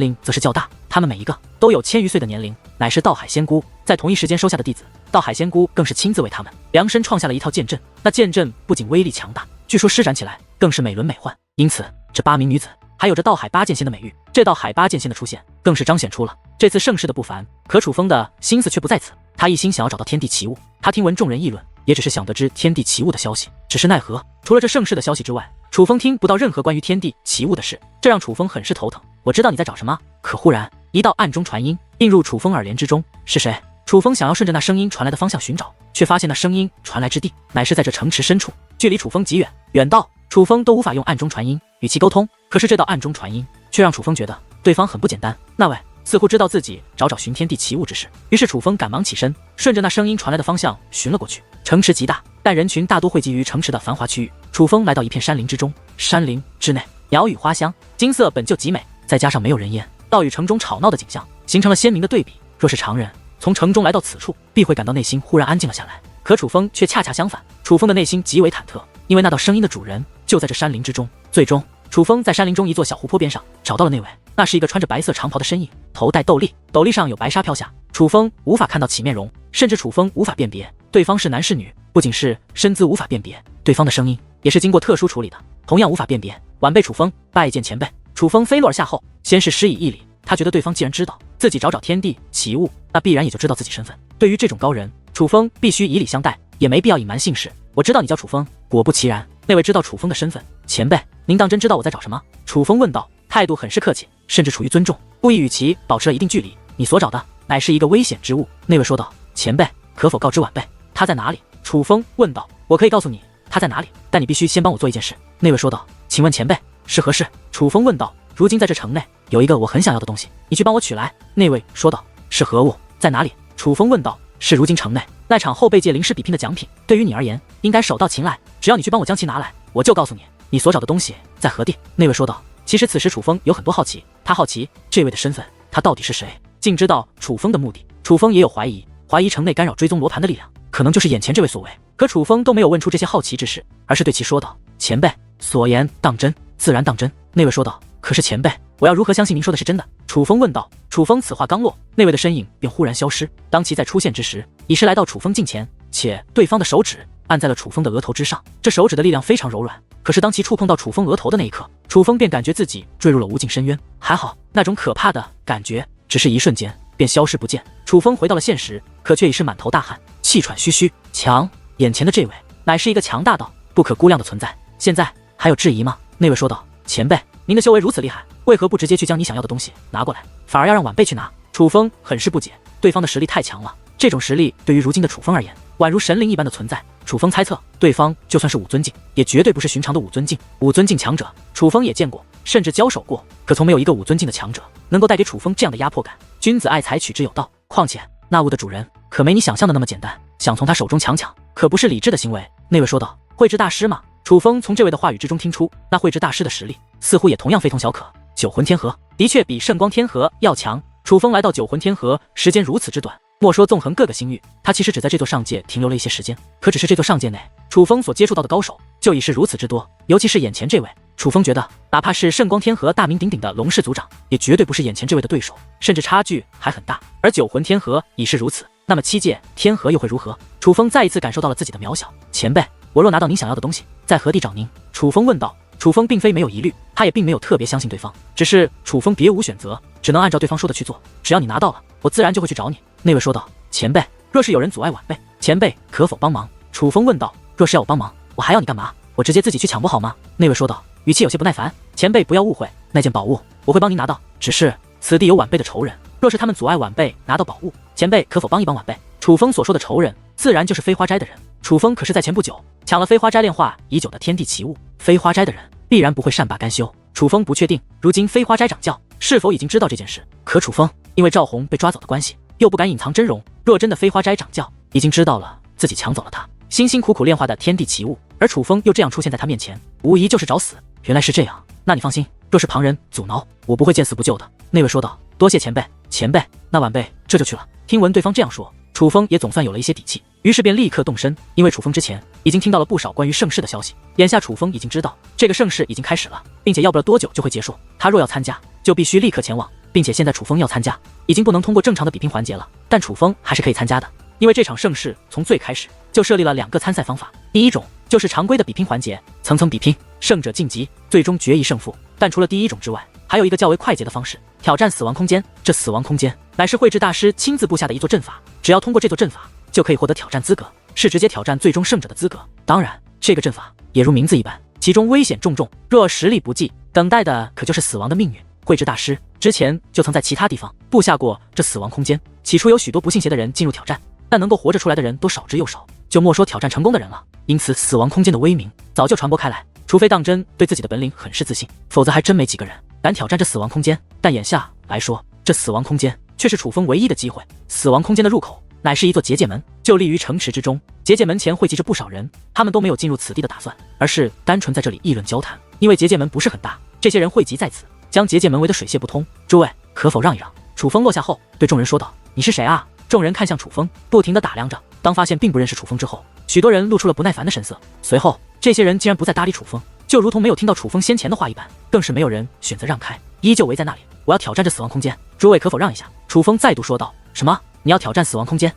龄则是较大，他们每一个都有1000余岁的年龄，乃是道海仙姑在同一时间收下的弟子。道海仙姑更是亲自为他们量身创下了一套剑阵，那剑阵不仅威力强大，据说施展起来更是美轮美奂。因此这8名女子还有着道海八剑仙的美誉。这道海八剑仙的出现，更是彰显出了这次盛世的不凡。可楚风的心思却不在此，他一心想要找到天地奇物。他听闻众人议论，也只是想得知天地奇物的消息。只是奈何，除了这盛世的消息之外，楚风听不到任何关于天地奇物的事，这让楚风很是头疼。我知道你在找什么，可忽然一道暗中传音映入楚风耳帘之中，是谁？楚风想要顺着那声音传来的方向寻找，却发现那声音传来之地乃是在这城池深处，距离楚风极远，远到楚风都无法用暗中传音与其沟通。可是这道暗中传音却让楚风觉得对方很不简单，那位似乎知道自己找寻天地奇物之事。于是楚风赶忙起身，顺着那声音传来的方向寻了过去。城池极大，但人群大多汇集于城池的繁华区域。楚风来到一片山林之中，山林之内鸟语花香，景色本就极美，再加上没有人烟，倒与城中吵闹的景象形成了鲜明的对比。若是常人从城中来到此处，必会感到内心忽然安静了下来。可楚风却恰恰相反，楚风的内心极为忐忑，因为那道声音的主人就在这山林之中。最终，楚风在山林中一座小湖泊边上找到了那位，那是一个穿着白色长袍的身影，头戴斗笠，斗笠上有白纱飘下，楚风无法看到其面容，甚至楚风无法辨别对方是男是女。不仅是身姿无法辨别，对方的声音也是经过特殊处理的，同样无法辨别。晚辈楚风拜见前辈。楚风飞落而下后，先是施以一礼。他觉得对方既然知道自己找天地奇物，那必然也就知道自己身份。对于这种高人，楚风必须以礼相待，也没必要隐瞒姓氏。我知道你叫楚风。果不其然，那位知道楚风的身份。前辈，您当真知道我在找什么？楚风问道，态度很是客气，甚至处于尊重，故意与其保持了一定距离。你所找的乃是一个危险之物。那位说道，前辈可否告知晚辈他在哪里？楚风问道，我可以告诉你他在哪里，但你必须先帮我做一件事。那位说道，请问前辈是何事？楚风问道，如今在这城内有一个我很想要的东西，你去帮我取来。那位说道，是何物？在哪里？楚风问道，是如今城内那场后备界灵师比拼的奖品，对于你而言应该手到擒来，只要你去帮我将其拿来，我就告诉你你所找的东西在何地。那位说道，其实此时楚风有很多好奇，他好奇这位的身份，他到底是谁，竟知道楚风的目的。楚风也有怀疑城内干扰追踪罗盘的力量可能就是眼前这位所为。可楚风都没有问出这些好奇之事，而是对其说道，前辈所言当真？自然当真。那位说道，可是前辈，我要如何相信您说的是真的？楚风问道。楚风此话刚落，那位的身影便忽然消失。当其再出现之时，已是来到楚风近前，且对方的手指按在了楚风的额头之上。这手指的力量非常柔软，可是当其触碰到楚风额头的那一刻，楚风便感觉自己坠入了无尽深渊。还好，那种可怕的感觉只是一瞬间便消失不见。楚风回到了现实，可却已是满头大汗，气喘吁吁。强，眼前的这位乃是一个强大到不可估量的存在，现在还有质疑吗？那位说道，前辈，您的修为如此厉害，为何不直接去将你想要的东西拿过来，反而要让晚辈去拿？楚风很是不解，对方的实力太强了，这种实力对于如今的楚风而言，宛如神灵一般的存在。楚风猜测，对方就算是武尊境，也绝对不是寻常的武尊境。武尊境强者，楚风也见过，甚至交手过，可从没有一个武尊境的强者能够带给楚风这样的压迫感。君子爱财，取之有道。况且那物的主人可没你想象的那么简单，想从他手中强抢，可不是理智的行为。那位说道，慧智大师吗？楚风从这位的话语之中听出，那慧智大师的实力似乎也同样非同小可。九魂天河的确比圣光天河要强。楚风来到九魂天河时间如此之短，莫说纵横各个星域，他其实只在这座上界停留了一些时间，可只是这座上界内，楚风所接触到的高手就已是如此之多。尤其是眼前这位，楚风觉得哪怕是圣光天河大名鼎鼎的龙氏族长，也绝对不是眼前这位的对手，甚至差距还很大。而九魂天河已是如此，那么七界天河又会如何？楚风再一次感受到了自己的渺小。前辈，我若拿到您想要的东西，在何地找您？楚风问道。楚风并非没有疑虑，他也并没有特别相信对方，只是楚风别无选择，只能按照对方说的去做。只要你拿到了，我自然就会去找你。那位说道。前辈，若是有人阻碍晚辈，前辈可否帮忙？楚风问道。若是要我帮忙，我还要你干嘛？我直接自己去抢不好吗？那位说道，语气有些不耐烦。前辈不要误会，那件宝物我会帮您拿到，只是此地有晚辈的仇人，若是他们阻碍晚辈拿到宝物，前辈可否帮一帮晚辈？楚风所说的仇人，自然就是飞花斋的人。楚风可是在前不久抢了飞花斋炼化已久的天地奇物，飞花斋的人必然不会善罢甘休。楚风不确定如今飞花斋掌教是否已经知道这件事，可楚风因为赵红被抓走的关系，又不敢隐藏真容。若真的飞花斋掌教已经知道了自己抢走了他辛辛苦苦炼化的天地奇物，而楚风又这样出现在他面前，无疑就是找死。原来是这样，那你放心，若是旁人阻挠，我不会见死不救的。那位说道。多谢前辈。前辈，那晚辈这就去了。听闻对方这样说，楚风也总算有了一些底气，于是便立刻动身。因为楚风之前已经听到了不少关于盛世的消息，眼下楚风已经知道这个盛世已经开始了，并且要不了多久就会结束。他若要参加，就必须立刻前往，并且现在楚风要参加，已经不能通过正常的比拼环节了，但楚风还是可以参加的。因为这场盛世从最开始就设立了2个参赛方法，第一种就是常规的比拼环节，层层比拼，胜者晋级，最终决一胜负。但除了第一种之外，还有一个较为快捷的方式，挑战死亡空间。这死亡空间乃是绘制大师亲自布下的一座阵法，只要通过这座阵法，就可以获得挑战资格，是直接挑战最终胜者的资格。当然，这个阵法也如名字一般，其中危险重重，若实力不济，等待的可就是死亡的命运。绘制大师之前就曾在其他地方布下过这死亡空间，起初有许多不信邪的人进入挑战，但能够活着出来的人都少之又少，就莫说挑战成功的人了。因此，死亡空间的威名早就传播开来。除非当真对自己的本领很是自信，否则还真没几个人敢挑战这死亡空间。但眼下来说，这死亡空间却是楚风唯一的机会。死亡空间的入口乃是一座结界门，就立于城池之中。结界门前汇集着不少人，他们都没有进入此地的打算，而是单纯在这里议论交谈。因为结界门不是很大，这些人汇集在此，将结界门围得水泄不通。诸位，可否让一让？楚风落下后，对众人说道：“你是谁啊？”众人看向楚风，不停地打量着。当发现并不认识楚风之后，许多人露出了不耐烦的神色。随后，这些人竟然不再搭理楚风，就如同没有听到楚风先前的话一般，更是没有人选择让开，依旧围在那里。我要挑战这死亡空间，诸位可否让一下？楚风再度说道。什么？你要挑战死亡空间？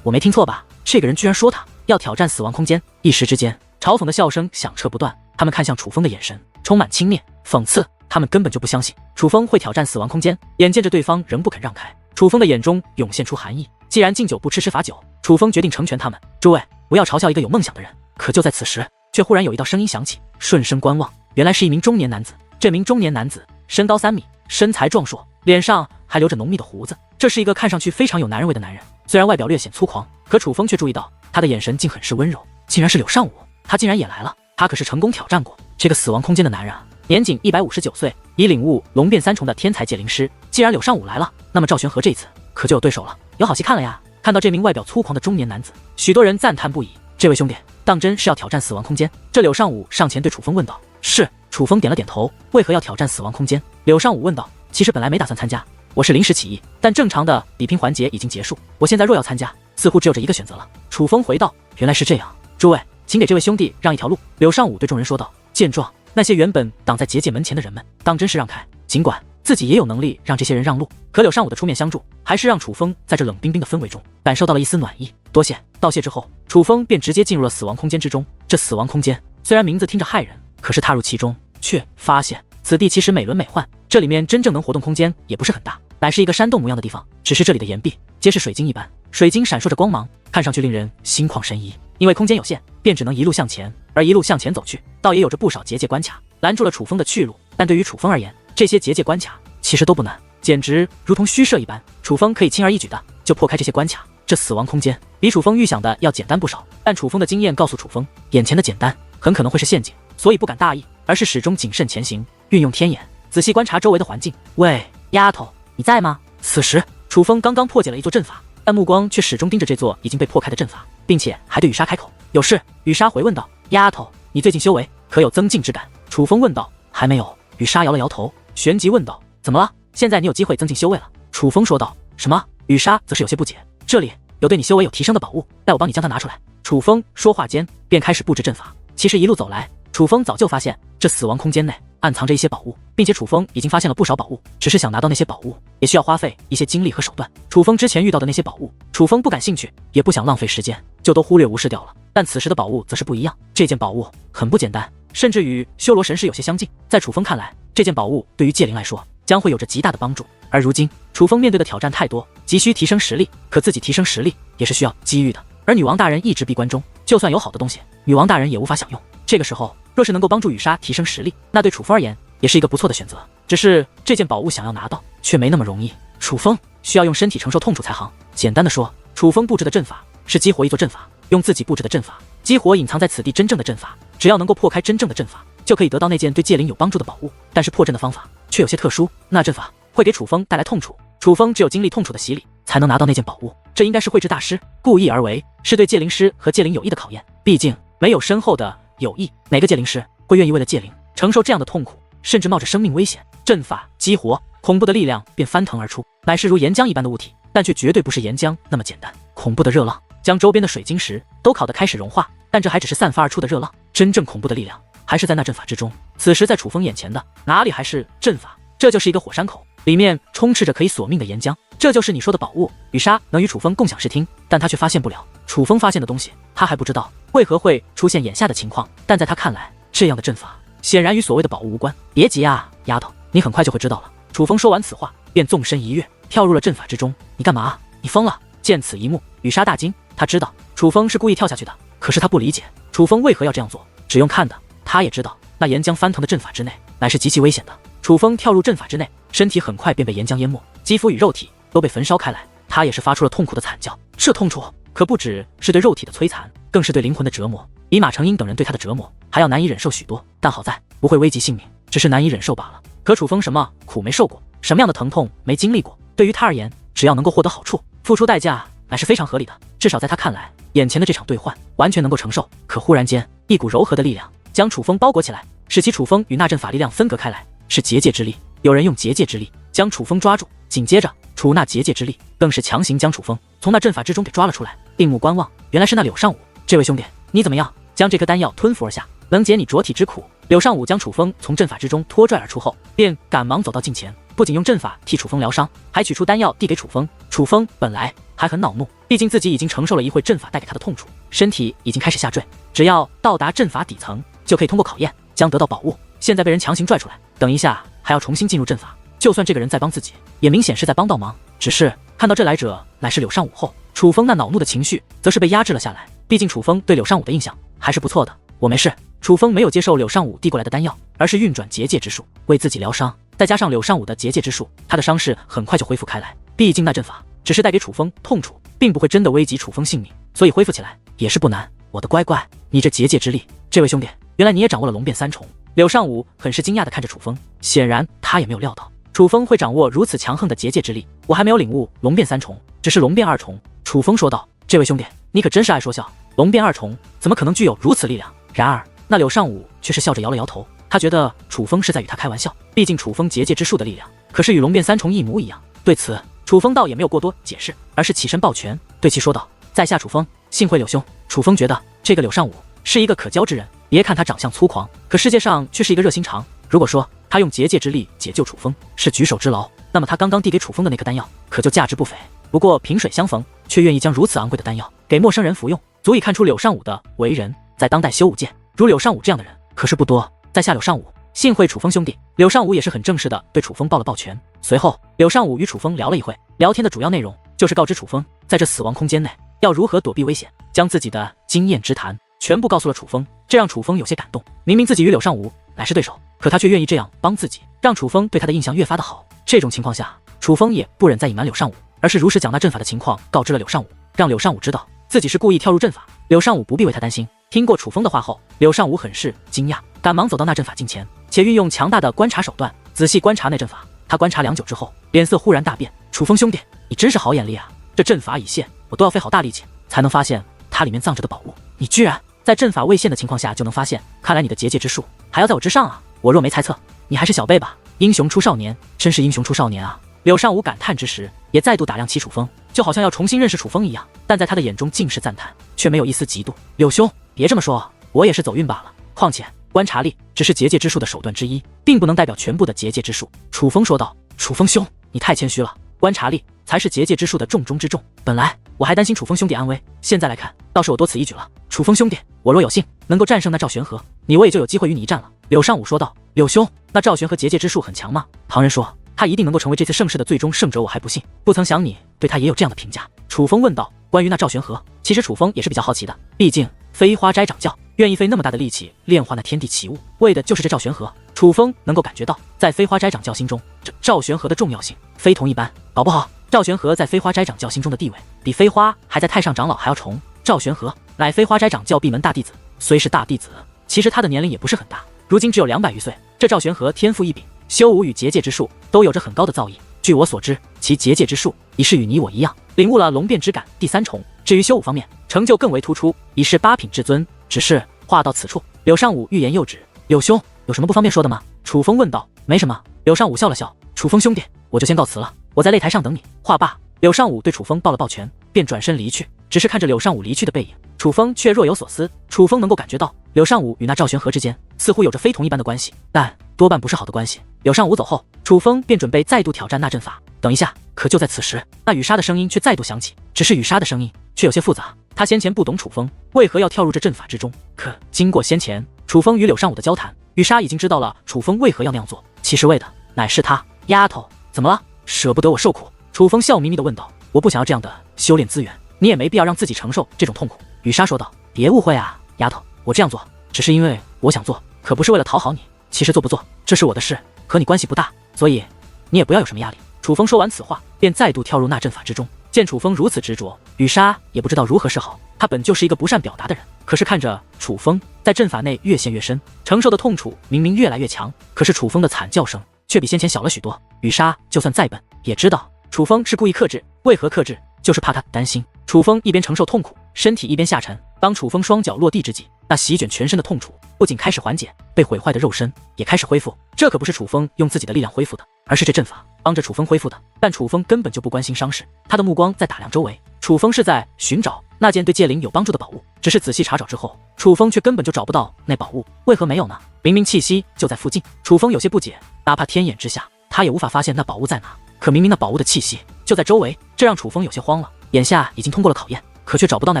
我没听错吧？这个人居然说他要挑战死亡空间！一时之间，嘲讽的笑声响彻不断。他们看向楚风的眼神充满轻蔑、讽刺，他们根本就不相信楚风会挑战死亡空间。眼见着对方仍不肯让开，楚风的眼中涌现出寒意。既然敬酒不吃罚酒，楚风决定成全他们。诸位，不要嘲笑一个有梦想的人。可就在此时，却忽然有一道声音响起。顺声观望，原来是一名中年男子。这名中年男子身高3米，身材壮硕，脸上还留着浓密的胡子。这是一个看上去非常有男人味的男人。虽然外表略显粗犷，可楚风却注意到他的眼神竟很是温柔。竟然是柳尚武，他竟然也来了。他可是成功挑战过这个死亡空间的男人啊，年仅159岁，已领悟龙变3重的天才界灵师。既然柳尚武来了，那么赵玄和这一次可就有对手了，有好戏看了呀！看到这名外表粗犷的中年男子，许多人赞叹不已。这位兄弟，当真是要挑战死亡空间？这柳尚武上前对楚风问道。是。楚风点了点头。为何要挑战死亡空间？柳尚武问道。其实本来没打算参加，我是临时起意，但正常的比拼环节已经结束，我现在若要参加，似乎只有这一个选择了。楚风回道。原来是这样，诸位，请给这位兄弟让一条路。柳尚武对众人说道。见状，那些原本挡在结界门前的人们当真是让开，尽管自己也有能力让这些人让路，可柳尚武的出面相助，还是让楚风在这冷冰冰的氛围中感受到了一丝暖意。多谢。道谢之后，楚风便直接进入了死亡空间之中。这死亡空间虽然名字听着骇人，可是踏入其中却发现此地其实美轮美奂。这里面真正能活动空间也不是很大，乃是一个山洞模样的地方，只是这里的岩壁皆是水晶一般，水晶闪烁着光芒，看上去令人心旷神怡。因为空间有限，便只能一路向前，而一路向前走去，倒也有着不少结界关卡拦住了楚风的去路。但对于楚风而言，这些结界关卡其实都不难，简直如同虚设一般，楚风可以轻而易举的就破开这些关卡。这死亡空间比楚风预想的要简单不少，但楚风的经验告诉楚风，眼前的简单很可能会是陷阱，所以不敢大意，而是始终谨慎前行，运用天眼仔细观察周围的环境。喂，丫头，你在吗？此时楚风刚刚破解了一座阵法，但目光却始终盯着这座已经被破开的阵法，并且还对雨莎开口。有事？雨莎回问道。丫头，你最近修为可有增进之感？楚风问道。还没有。雨莎摇了摇头，旋即问道。怎么了？现在你有机会增进修为了？楚风说道。什么？雨莎则是有些不解。这里有对你修为有提升的宝物，待我帮你将它拿出来。楚风说话间便开始布置阵法。其实一路走来，楚风早就发现这死亡空间内暗藏着一些宝物，并且楚风已经发现了不少宝物，只是想拿到那些宝物也需要花费一些精力和手段。楚风之前遇到的那些宝物，楚风不感兴趣，也不想浪费时间，就都忽略无视掉了。但此时的宝物则是不一样，这件宝物很不简单，甚至与修罗神石有些相近。在楚风看来，这件宝物对于界灵来说将会有着极大的帮助。而如今楚风面对的挑战太多，急需提升实力，可自己提升实力也是需要机遇的。而女王大人一直闭关中，就算有好的东西，女王大人也无法享用。这个时候若是能够帮助雨莎提升实力，那对楚风而言也是一个不错的选择。只是这件宝物想要拿到却没那么容易，楚风需要用身体承受痛楚才行。简单的说，楚风布置的阵法是激活一座阵法，用自己布置的阵法激活隐藏在此地真正的阵法，只要能够破开真正的阵法，就可以得到那件对界灵有帮助的宝物。但是破阵的方法却有些特殊，那阵法会给楚风带来痛楚，楚风只有经历痛楚的洗礼才能拿到那件宝物。这应该是绘制大师故意而为，是对界灵师和界灵友谊的考验。毕竟没有深厚的友谊，哪个界灵师会愿意为了界灵承受这样的痛苦，甚至冒着生命危险？阵法激活，恐怖的力量便翻腾而出，乃是如岩浆一般的物体，但却绝对不是岩浆那么简单。恐怖的热浪将周边的水晶石都烤得开始融化，但这还只是散发而出的热浪，真正恐怖的力量还是在那阵法之中。此时在楚风眼前的哪里还是阵法，这就是一个火山口，里面充斥着可以索命的岩浆。这就是你说的宝物。雨莎能与楚风共享视听，但他却发现不了楚风发现的东西，他还不知道为何会出现眼下的情况。但在他看来，这样的阵法显然与所谓的宝物无关。别急啊，丫头，你很快就会知道了。楚风说完此话，便纵身一跃，跳入了阵法之中。你干嘛？你疯了！见此一幕，雨莎大惊，他知道楚风是故意跳下去的，可是他不理解楚风为何要这样做。只用看的，他也知道那岩浆翻腾的阵法之内乃是极其危险的。楚风跳入阵法之内，身体很快便被岩浆淹没，肌肤与肉体都被焚烧开来。他也是发出了痛苦的惨叫。这痛楚可不只是对肉体的摧残，更是对灵魂的折磨。比马成英等人对他的折磨还要难以忍受许多，但好在不会危及性命，只是难以忍受罢了。可楚风什么苦没受过，什么样的疼痛没经历过，对于他而言，只要能够获得好处，付出代价乃是非常合理的。至少在他看来，眼前的这场兑换完全能够承受。可忽然间，一股柔和的力量将楚风包裹起来，使其楚风与那阵法力量分隔开来，是结界之力。有人用结界之力将楚风抓住，紧接着楚那结界之力更是强行将楚风从那阵法之中给抓了出来。定目观望，原来是那柳尚武。这位兄弟，你怎么样？将这颗丹药吞服而下，能解你浊体之苦。柳尚武将楚风从阵法之中拖拽而出后，便赶忙走到近前，不仅用阵法替楚风疗伤，还取出丹药递给楚风。楚风本来还很恼怒，毕竟自己已经承受了一会阵法带给他的痛楚，身体已经开始下坠，只要到达阵法底层就可以通过考验，将得到宝物。现在被人强行拽出来，等一下还要重新进入阵法，就算这个人在帮自己，也明显是在帮倒忙。只是看到这来者乃是柳尚武后，楚风那恼怒的情绪则是被压制了下来。毕竟楚风对柳尚武的印象还是不错的。我没事。楚风没有接受柳尚武递过来的丹药，而是运转结界之术为自己疗伤。再加上柳尚武的结界之术，他的伤势很快就恢复开来。毕竟那阵法只是带给楚风痛楚，并不会真的危及楚风性命，所以恢复起来也是不难。我的乖乖，你这结界之力，这位兄弟，原来你也掌握了龙变三重。柳尚武很是惊讶地看着楚风，显然他也没有料到楚风会掌握如此强横的结界之力。我还没有领悟龙变三重，只是龙变二重。楚风说道。这位兄弟，你可真是爱说笑，龙变二重怎么可能具有如此力量？然而那柳尚武却是笑着摇了摇头，他觉得楚风是在与他开玩笑，毕竟楚风结界之术的力量可是与龙变三重一模一样。对此楚风倒也没有过多解释，而是起身抱拳对其说道，在下楚风，幸会柳兄。楚风觉得这个柳尚武是一个可交之人，别看他长相粗狂，可世界上却是一个热心肠。如果说他用结界之力解救楚风是举手之劳，那么他刚刚递给楚风的那颗丹药可就价值不菲。不过萍水相逢，却愿意将如此昂贵的丹药给陌生人服用，足以看出柳尚武的为人。在当代修武界，如柳尚武这样的人可是不多。在下柳尚武，幸会楚风兄弟。柳尚武也是很正式的对楚风抱了抱拳。随后柳尚武与楚风聊了一会，聊天的主要内容就是告知楚风在这死亡空间内要如何躲避危险，将自己的经验之谈全部告诉了楚风，这让楚风有些感动。明明自己与柳尚武乃是对手，可他却愿意这样帮自己，让楚风对他的印象越发的好。这种情况下，楚风也不忍再隐瞒柳尚武，而是如实将那阵法的情况告知了柳尚武，让柳尚武知道自己是故意跳入阵法。柳尚武不必为他担心。听过楚风的话后，柳尚武很是惊讶，赶忙走到那阵法近前，且运用强大的观察手段仔细观察那阵法。他观察良久之后，脸色忽然大变。楚风兄弟，你真是好眼力啊！这阵法已现，我都要费好大力气才能发现它里面藏着的宝物，你居然在阵法未现的情况下就能发现，看来你的结界之术还要在我之上啊！我若没猜测，你还是小辈吧？英雄出少年，真是英雄出少年啊！柳尚武感叹之时，也再度打量起楚风，就好像要重新认识楚风一样，但在他的眼中尽是赞叹，却没有一丝嫉妒。柳兄，别这么说，我也是走运罢了。况且观察力只是结界之术的手段之一，并不能代表全部的结界之术。楚风说道。楚风兄，你太谦虚了，观察力才是结界之术的重中之重。本来我还担心楚风兄弟安危，现在来看，倒是我多此一举了。楚风兄弟，我若有幸能够战胜那赵玄和，你我也就有机会与你一战了。柳尚武说道。柳兄，那赵玄和结界之术很强吗？旁人说他一定能够成为这次盛世的最终胜者，我还不信。不曾想你对他也有这样的评价。楚风问道。关于那赵玄和，其实楚风也是比较好奇的，毕竟飞花斋掌教愿意费那么大的力气炼化那天地奇物，为的就是这赵玄和。楚风能够感觉到，在飞花斋掌教心中，这赵玄和的重要性非同一般。搞不好赵玄和在飞花斋掌教心中的地位，比飞花还在太上长老还要崇。赵玄和乃飞花斋掌教闭门大弟子，虽是大弟子，其实他的年龄也不是很大，如今只有200余岁。这赵玄和天赋异禀，修武与结界之术都有着很高的造诣。据我所知，其结界之术已是与你我一样，领悟了龙变之感第3重。至于修武方面，成就更为突出，已是8品至尊。只是话到此处，柳尚武欲言又止。柳兄，有什么不方便说的吗？楚风问道。没什么。柳尚武笑了笑。楚风兄弟，我就先告辞了，我在擂台上等你。话罢，柳尚武对楚风抱了抱拳，便转身离去。只是看着柳尚武离去的背影，楚风却若有所思。楚风能够感觉到，柳尚武与那赵玄和之间似乎有着非同一般的关系，但多半不是好的关系。柳尚武走后，楚风便准备再度挑战那阵法。等一下，可就在此时，那雨莎的声音却再度响起。只是雨莎的声音却有些复杂，他先前不懂楚风为何要跳入这阵法之中，可经过先前楚风与柳尚武的交谈，雨莎已经知道了楚风为何要那样做，其实为的乃是他。丫头，怎么了？舍不得我受苦？楚风笑眯眯地问道。我不想要这样的修炼资源，你也没必要让自己承受这种痛苦。雨莎说道。别误会啊，丫头，我这样做只是因为我想做，可不是为了讨好你。其实做不做，这是我的事，和你关系不大，所以你也不要有什么压力。楚风说完此话，便再度跳入那阵法之中。见楚风如此执着，雨莎也不知道如何是好。她本就是一个不善表达的人，可是看着楚风在阵法内越陷越深，承受的痛楚明明越来越强，可是楚风的惨叫声却比先前小了许多。雨莎就算再笨，也知道楚风是故意克制，为何克制？就是怕他担心。楚风一边承受痛苦，身体一边下沉。当楚风双脚落地之际，那席卷全身的痛楚不仅开始缓解，被毁坏的肉身也开始恢复。这可不是楚风用自己的力量恢复的，而是这阵法帮着楚风恢复的。但楚风根本就不关心伤势，他的目光在打量周围。楚风是在寻找那件对戒灵有帮助的宝物，只是仔细查找之后，楚风却根本就找不到那宝物。为何没有呢？明明气息就在附近。楚风有些不解，哪怕天眼之下，他也无法发现那宝物在哪。可明明那宝物的气息就在周围，这让楚风有些慌了。眼下已经通过了考验，可却找不到那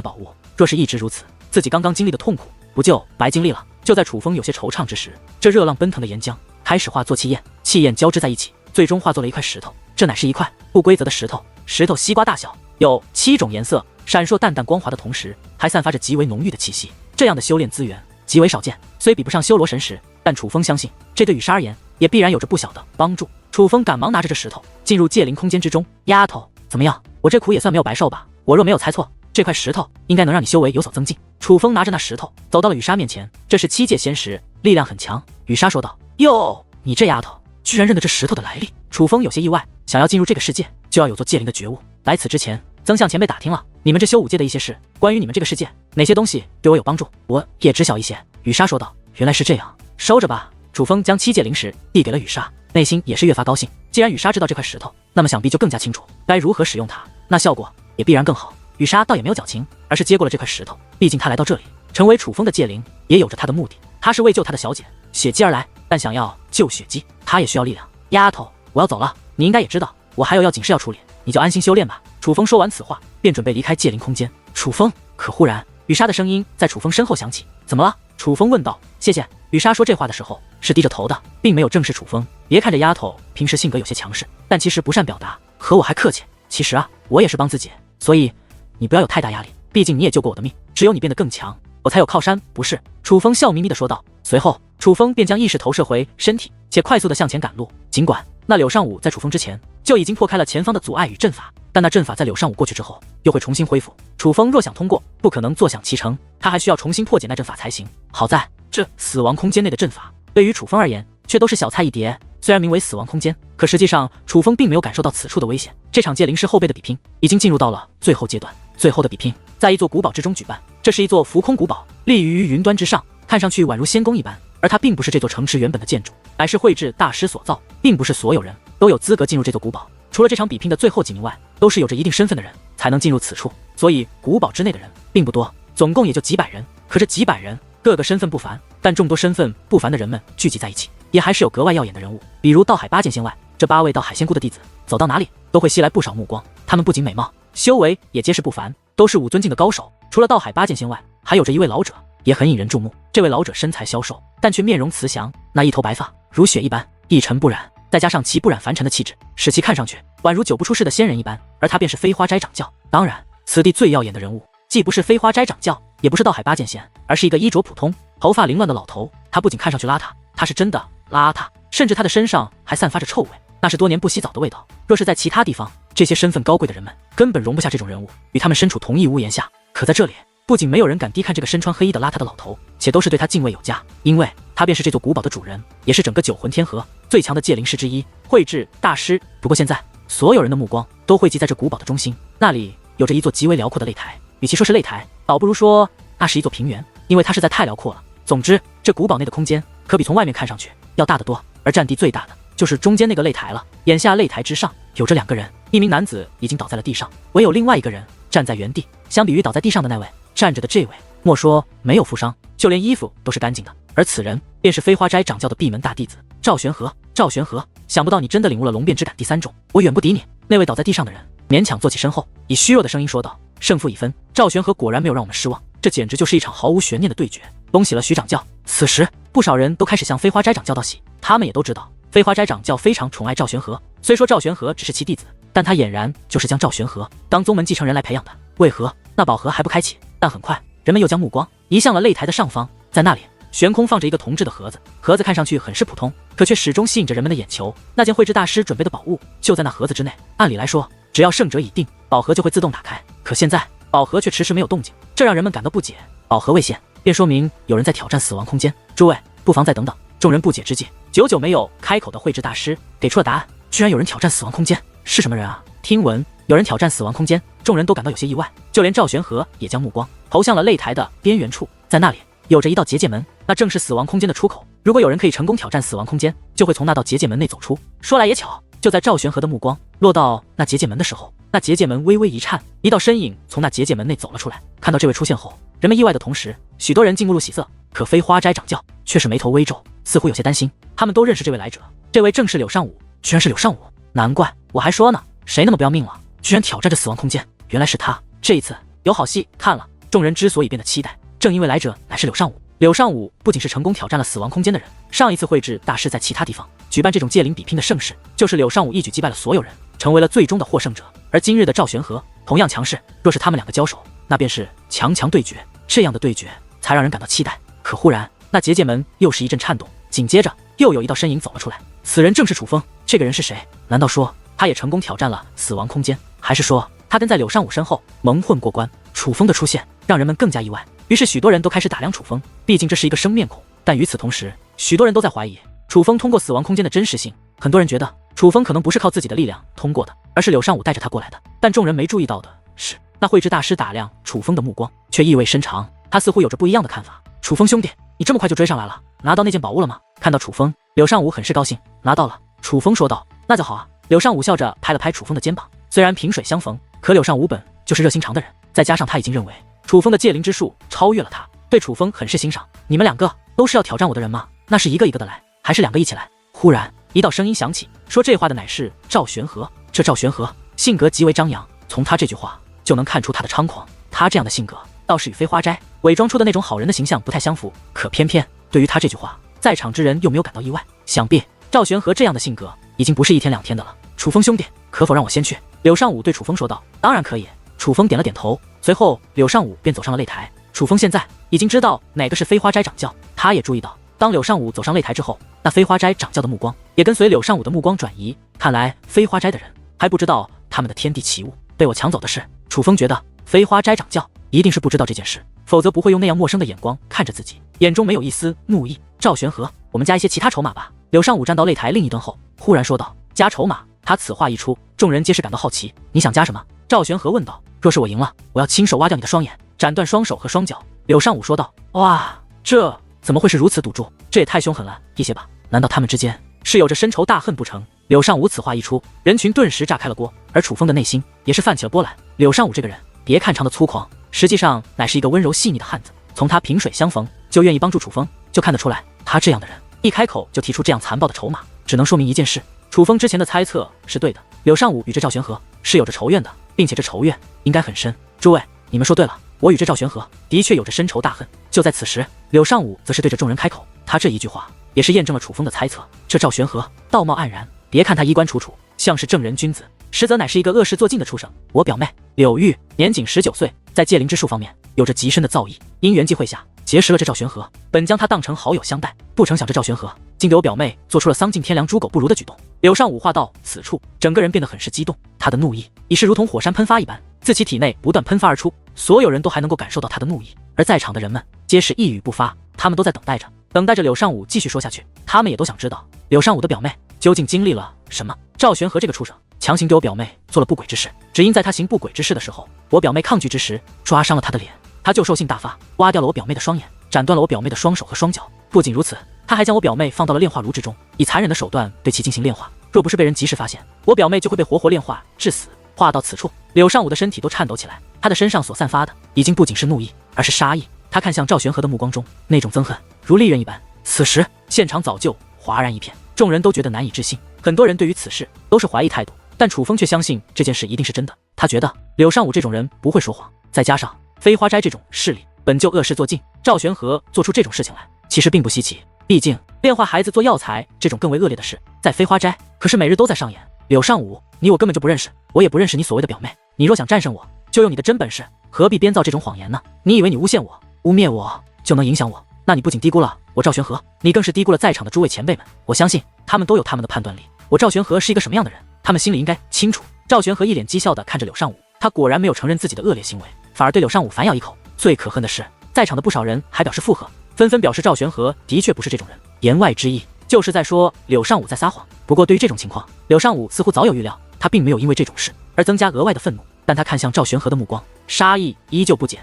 宝物。若是一直如此，自己刚刚经历的痛苦不就白经历了？就在楚风有些惆怅之时，这热浪奔腾的岩浆开始化作气焰，气焰交织在一起，最终化作了一块石头。这乃是一块不规则的石头，石头西瓜大小，有7种颜色，闪烁淡淡光滑的同时，还散发着极为浓郁的气息。这样的修炼资源极为少见，虽比不上修罗神石，但楚风相信这对雨莎而言也必然有着不小的帮助。楚风赶忙拿着这石头进入戒灵空间之中。丫头，怎么样？我这苦也算没有白受吧？我若没有猜错，这块石头应该能让你修为有所增进。楚风拿着那石头走到了雨莎面前，这是7界仙石，力量很强。雨莎说道。哟，你这丫头居然认得这石头的来历。楚风有些意外，想要进入这个世界就要有做戒灵的觉悟。来此之前，曾向前辈打听了你们这修5界的一些事，关于你们这个世界哪些东西对我有帮助，我也知晓一些。雨莎说道。原来是这样，收着吧。楚风将7界灵石递给了雨莎，内心也是越发高兴。既然雨莎知道这块石头，那么想必就更加清楚该如何使用它，那效果也必然更好。雨莎倒也没有矫情，而是接过了这块石头。毕竟她来到这里成为楚风的戒灵，也有着她的目的。她是为救她的小姐雪姬而来，但想要救雪姬，她也需要力量。丫头，我要走了，你应该也知道我还有要紧事要处理，你就安心修炼吧。楚风说完此话，便准备离开戒灵空间。楚风，可忽然雨莎的声音在楚风身后响起。怎么了？楚风问道。谢谢。雨莎说这话的时候是低着头的，并没有正视楚风。别看这丫头平时性格有些强势，但其实不善表达，和我还客气。其实啊，我也是帮自己，所以你不要有太大压力，毕竟你也救过我的命，只有你变得更强，我才有靠山，不是？楚风笑眯眯地说道。随后楚风便将意识投射回身体，且快速地向前赶路。尽管那柳尚武在楚风之前就已经破开了前方的阻碍与阵法，但那阵法在柳尚武过去之后又会重新恢复。楚风若想通过，不可能坐享其成，他还需要重新破解那阵法才行。好在这死亡空间内的阵法对于楚风而言却都是小菜一碟，虽然名为死亡空间，可实际上楚风并没有感受到此处的危险。这场戒灵师后辈的比拼已经进入到了最后阶段，最后的比拼在一座古堡之中举办。这是一座浮空古堡，立于云端之上，看上去宛如仙宫一般，而它并不是这座城池原本的建筑，乃是绘制大师所造，并不是所有人都有资格进入这座古堡。除了这场比拼的最后几名外，都是有着一定身份的人才能进入此处，所以古堡之内的人并不多，总共也就几百人。可这几百人个个身份不凡，但众多身份不凡的人们聚集在一起，也还是有格外耀眼的人物，比如道海8剑仙外，这8位道海仙姑的弟子走到哪里都会吸来不少目光。他们不仅美貌，修为也皆是不凡，都是5尊境的高手。除了道海8剑仙外，还有着一位老者，也很引人注目。这位老者身材消瘦，但却面容慈祥，那一头白发如雪一般，一尘不染，再加上其不染凡尘的气质，使其看上去宛如久不出世的仙人一般。而他便是飞花斋掌教。当然，此地最耀眼的人物既不是飞花斋掌教，也不是道海8剑仙，而是一个衣着普通、头发凌乱的老头。他不仅看上去邋遢，他是真的邋遢，甚至他的身上还散发着臭味，那是多年不洗澡的味道。若是在其他地方，这些身份高贵的人们根本容不下这种人物，与他们身处同一屋檐下。可在这里，不仅没有人敢低看这个身穿黑衣的邋遢的老头，且都是对他敬畏有加，因为他便是这座古堡的主人，也是整个9魂天河最强的戒灵师之一，绘制大师。不过现在所有人的目光都汇集在这古堡的中心，那里有着一座极为辽阔的擂台，与其说是擂台，倒不如说那是一座平原，因为它实在太辽阔了。总之，这古堡内的空间可比从外面看上去要大得多，而占地最大的就是中间那个擂台了。眼下擂台之上有着2个人，一名男子已经倒在了地上，唯有另外一个人站在原地。相比于倒在地上的那位，站着的这位莫说没有负伤，就连衣服都是干净的。而此人便是飞花斋掌教的闭门大弟子赵玄和。赵玄和，想不到你真的领悟了龙变之感第3种，我远不敌你。那位倒在地上的人勉强坐起身后，以虚弱的声音说道。胜负已分，赵玄和果然没有让我们失望，这简直就是一场毫无悬念的对决。恭喜了徐掌教！此时，不少人都开始向飞花斋掌教道喜，他们也都知道飞花斋掌教非常宠爱赵玄和。虽说赵玄和只是其弟子，但他俨然就是将赵玄和当宗门继承人来培养的。为何那宝盒还不开启？但很快，人们又将目光移向了擂台的上方，在那里悬空放着一个铜制的盒子，盒子看上去很是普通，可却始终吸引着人们的眼球。那件绘制大师准备的宝物就在那盒子之内，按理来说，只要胜者已定，宝盒就会自动打开。可现在宝盒却迟迟没有动静，这让人们感到不解。宝盒未现，便说明有人在挑战死亡空间。诸位，不妨再等等。众人不解之际，久久没有开口的绘制大师给出了答案：居然有人挑战死亡空间，是什么人啊？听闻有人挑战死亡空间，众人都感到有些意外，就连赵玄和也将目光投向了擂台的边缘处，在那里有着一道结界门，那正是死亡空间的出口。如果有人可以成功挑战死亡空间，就会从那道结界门内走出。说来也巧，就在赵玄和的目光落到那结界门的时候，那结界门微微一颤，一道身影从那结界门内走了出来。看到这位出现后，人们意外的同时，许多人竟目露喜色，可飞花斋掌教却是眉头微皱，似乎有些担心。他们都认识这位来者，这位正是柳尚武。居然是柳尚武，难怪我还说呢，谁那么不要命了，居然挑战着死亡空间，原来是他。这一次有好戏看了。众人之所以变得期待，正因为来者乃是柳尚武。柳尚武不仅是成功挑战了死亡空间的人，上一次绘制大师在其他地方举办这种界灵比拼的盛事，就是柳尚武一举击败了所有人，成为了最终的获胜者。而今日的赵玄和同样强势，若是他们两个交手，那便是强强对决，这样的对决才让人感到期待。可忽然，那结界门又是一阵颤动，紧接着又有一道身影走了出来，此人正是楚风。这个人是谁？难道说他也成功挑战了死亡空间，还是说他跟在柳尚武身后蒙混过关？楚风的出现让人们更加意外，于是许多人都开始打量楚风，毕竟这是一个生面孔。但与此同时，许多人都在怀疑楚风通过死亡空间的真实性。很多人觉得楚风可能不是靠自己的力量通过的，而是柳尚武带着他过来的。但众人没注意到的是，那绘制大师打量楚风的目光却意味深长，他似乎有着不一样的看法。楚风兄弟，你这么快就追上来了，拿到那件宝物了吗？看到楚风，柳尚武很是高兴。拿到了，楚风说道。那就好啊。柳尚武笑着拍了拍楚风的肩膀。虽然萍水相逢，可柳尚武本就是热心肠的人，再加上他已经认为楚风的界灵之术超越了他，对楚风很是欣赏。你们两个都是要挑战我的人吗？那是一个一个的来，还是两个一起来？忽然一道声音响起，说这话的乃是赵玄和。这赵玄和性格极为张扬，从他这句话就能看出他的猖狂。他这样的性格倒是与飞花斋伪装出的那种好人的形象不太相符，可偏偏对于他这句话，在场之人又没有感到意外。想必赵玄和这样的性格已经不是一天两天的了。楚风兄弟，可否让我先去？柳尚武对楚风说道。当然可以。楚风点了点头，随后柳尚武便走上了擂台。楚风现在已经知道哪个是飞花斋掌教，他也注意到，当柳尚武走上擂台之后，那飞花斋掌教的目光也跟随柳尚武的目光转移。看来飞花斋的人还不知道他们的天地奇物被我抢走的事。楚风觉得飞花斋掌教一定是不知道这件事，否则不会用那样陌生的眼光看着自己，眼中没有一丝怒意。赵玄和，我们加一些其他筹码吧。柳尚武站到擂台另一端后，忽然说道。加筹码？他此话一出，众人皆是感到好奇。你想加什么？赵玄和问道。若是我赢了，我要亲手挖掉你的双眼，斩断双手和双脚。柳尚武说道。哇，这怎么会是如此赌注？这也太凶狠了一些吧？难道他们之间是有着深仇大恨不成？柳尚武此话一出，人群顿时炸开了锅，而楚风的内心也是泛起了波澜。柳尚武这个人，别看长得粗犷，实际上乃是一个温柔细腻的汉子。从他萍水相逢就愿意帮助楚风，就看得出来，他这样的人一开口就提出这样残暴的筹码，只能说明一件事：楚风之前的猜测是对的，柳尚武与这赵玄和是有着仇怨的，并且这仇怨应该很深。诸位，你们说对了，我与这赵玄和的确有着深仇大恨。就在此时，柳尚武则是对着众人开口，他这一句话也是验证了楚风的猜测。这赵玄和道貌岸然，别看他衣冠楚楚，像是正人君子，实则乃是一个恶事做尽的畜生。我表妹柳玉年仅19岁，在界灵之术方面有着极深的造诣，因缘际会下结识了这赵玄和，本将他当成好友相待，不成想这赵玄和竟对我表妹做出了丧尽天良、猪狗不如的举动。柳尚武话到此处，整个人变得很是激动，他的怒意已是如同火山喷发一般，自其体内不断喷发而出，所有人都还能够感受到他的怒意，而在场的人们皆是一语不发，他们都在等待着柳尚武继续说下去。他们也都想知道柳尚武的表妹究竟经历了什么。赵玄和这个畜生强行对我表妹做了不轨之事，只因在他行不轨之事的时候，我表妹抗拒之时抓伤了他的脸，他就兽性大发，挖掉了我表妹的双眼，斩断了我表妹的双手和双脚。不仅如此，他还将我表妹放到了炼化炉之中，以残忍的手段对其进行炼化。若不是被人及时发现，我表妹就会被活活炼化致死。话到此处，柳尚武的身体都颤抖起来，他的身上所散发的已经不仅是怒意，而是杀意。他看向赵玄和的目光中，那种憎恨如利刃一般。此时现场早就哗然一片，众人都觉得难以置信，很多人对于此事都是怀疑态度，但楚风却相信这件事一定是真的。他觉得柳尚武这种人不会说谎，再加上飞花斋这种势力本就恶事做尽，赵玄和做出这种事情来，其实并不稀奇。毕竟炼化孩子做药材这种更为恶劣的事，在飞花斋可是每日都在上演。柳尚武，你我根本就不认识，我也不认识你所谓的表妹。你若想战胜我，就用你的真本事，何必编造这种谎言呢？你以为你诬陷我、污蔑我就能影响我？那你不仅低估了我赵玄和，你更是低估了在场的诸位前辈们。我相信他们都有他们的判断力，我赵玄和是一个什么样的人，他们心里应该清楚。赵玄和一脸讥笑地看着柳尚武，他果然没有承认自己的恶劣行为，反而对柳尚武反咬一口。最可恨的是，在场的不少人还表示附和，纷纷表示赵玄和的确不是这种人，言外之意就是在说柳尚武在撒谎。不过对于这种情况，柳尚武似乎早有预料，他并没有因为这种事而增加额外的愤怒，但他看向赵玄和的目光，杀意依旧不减。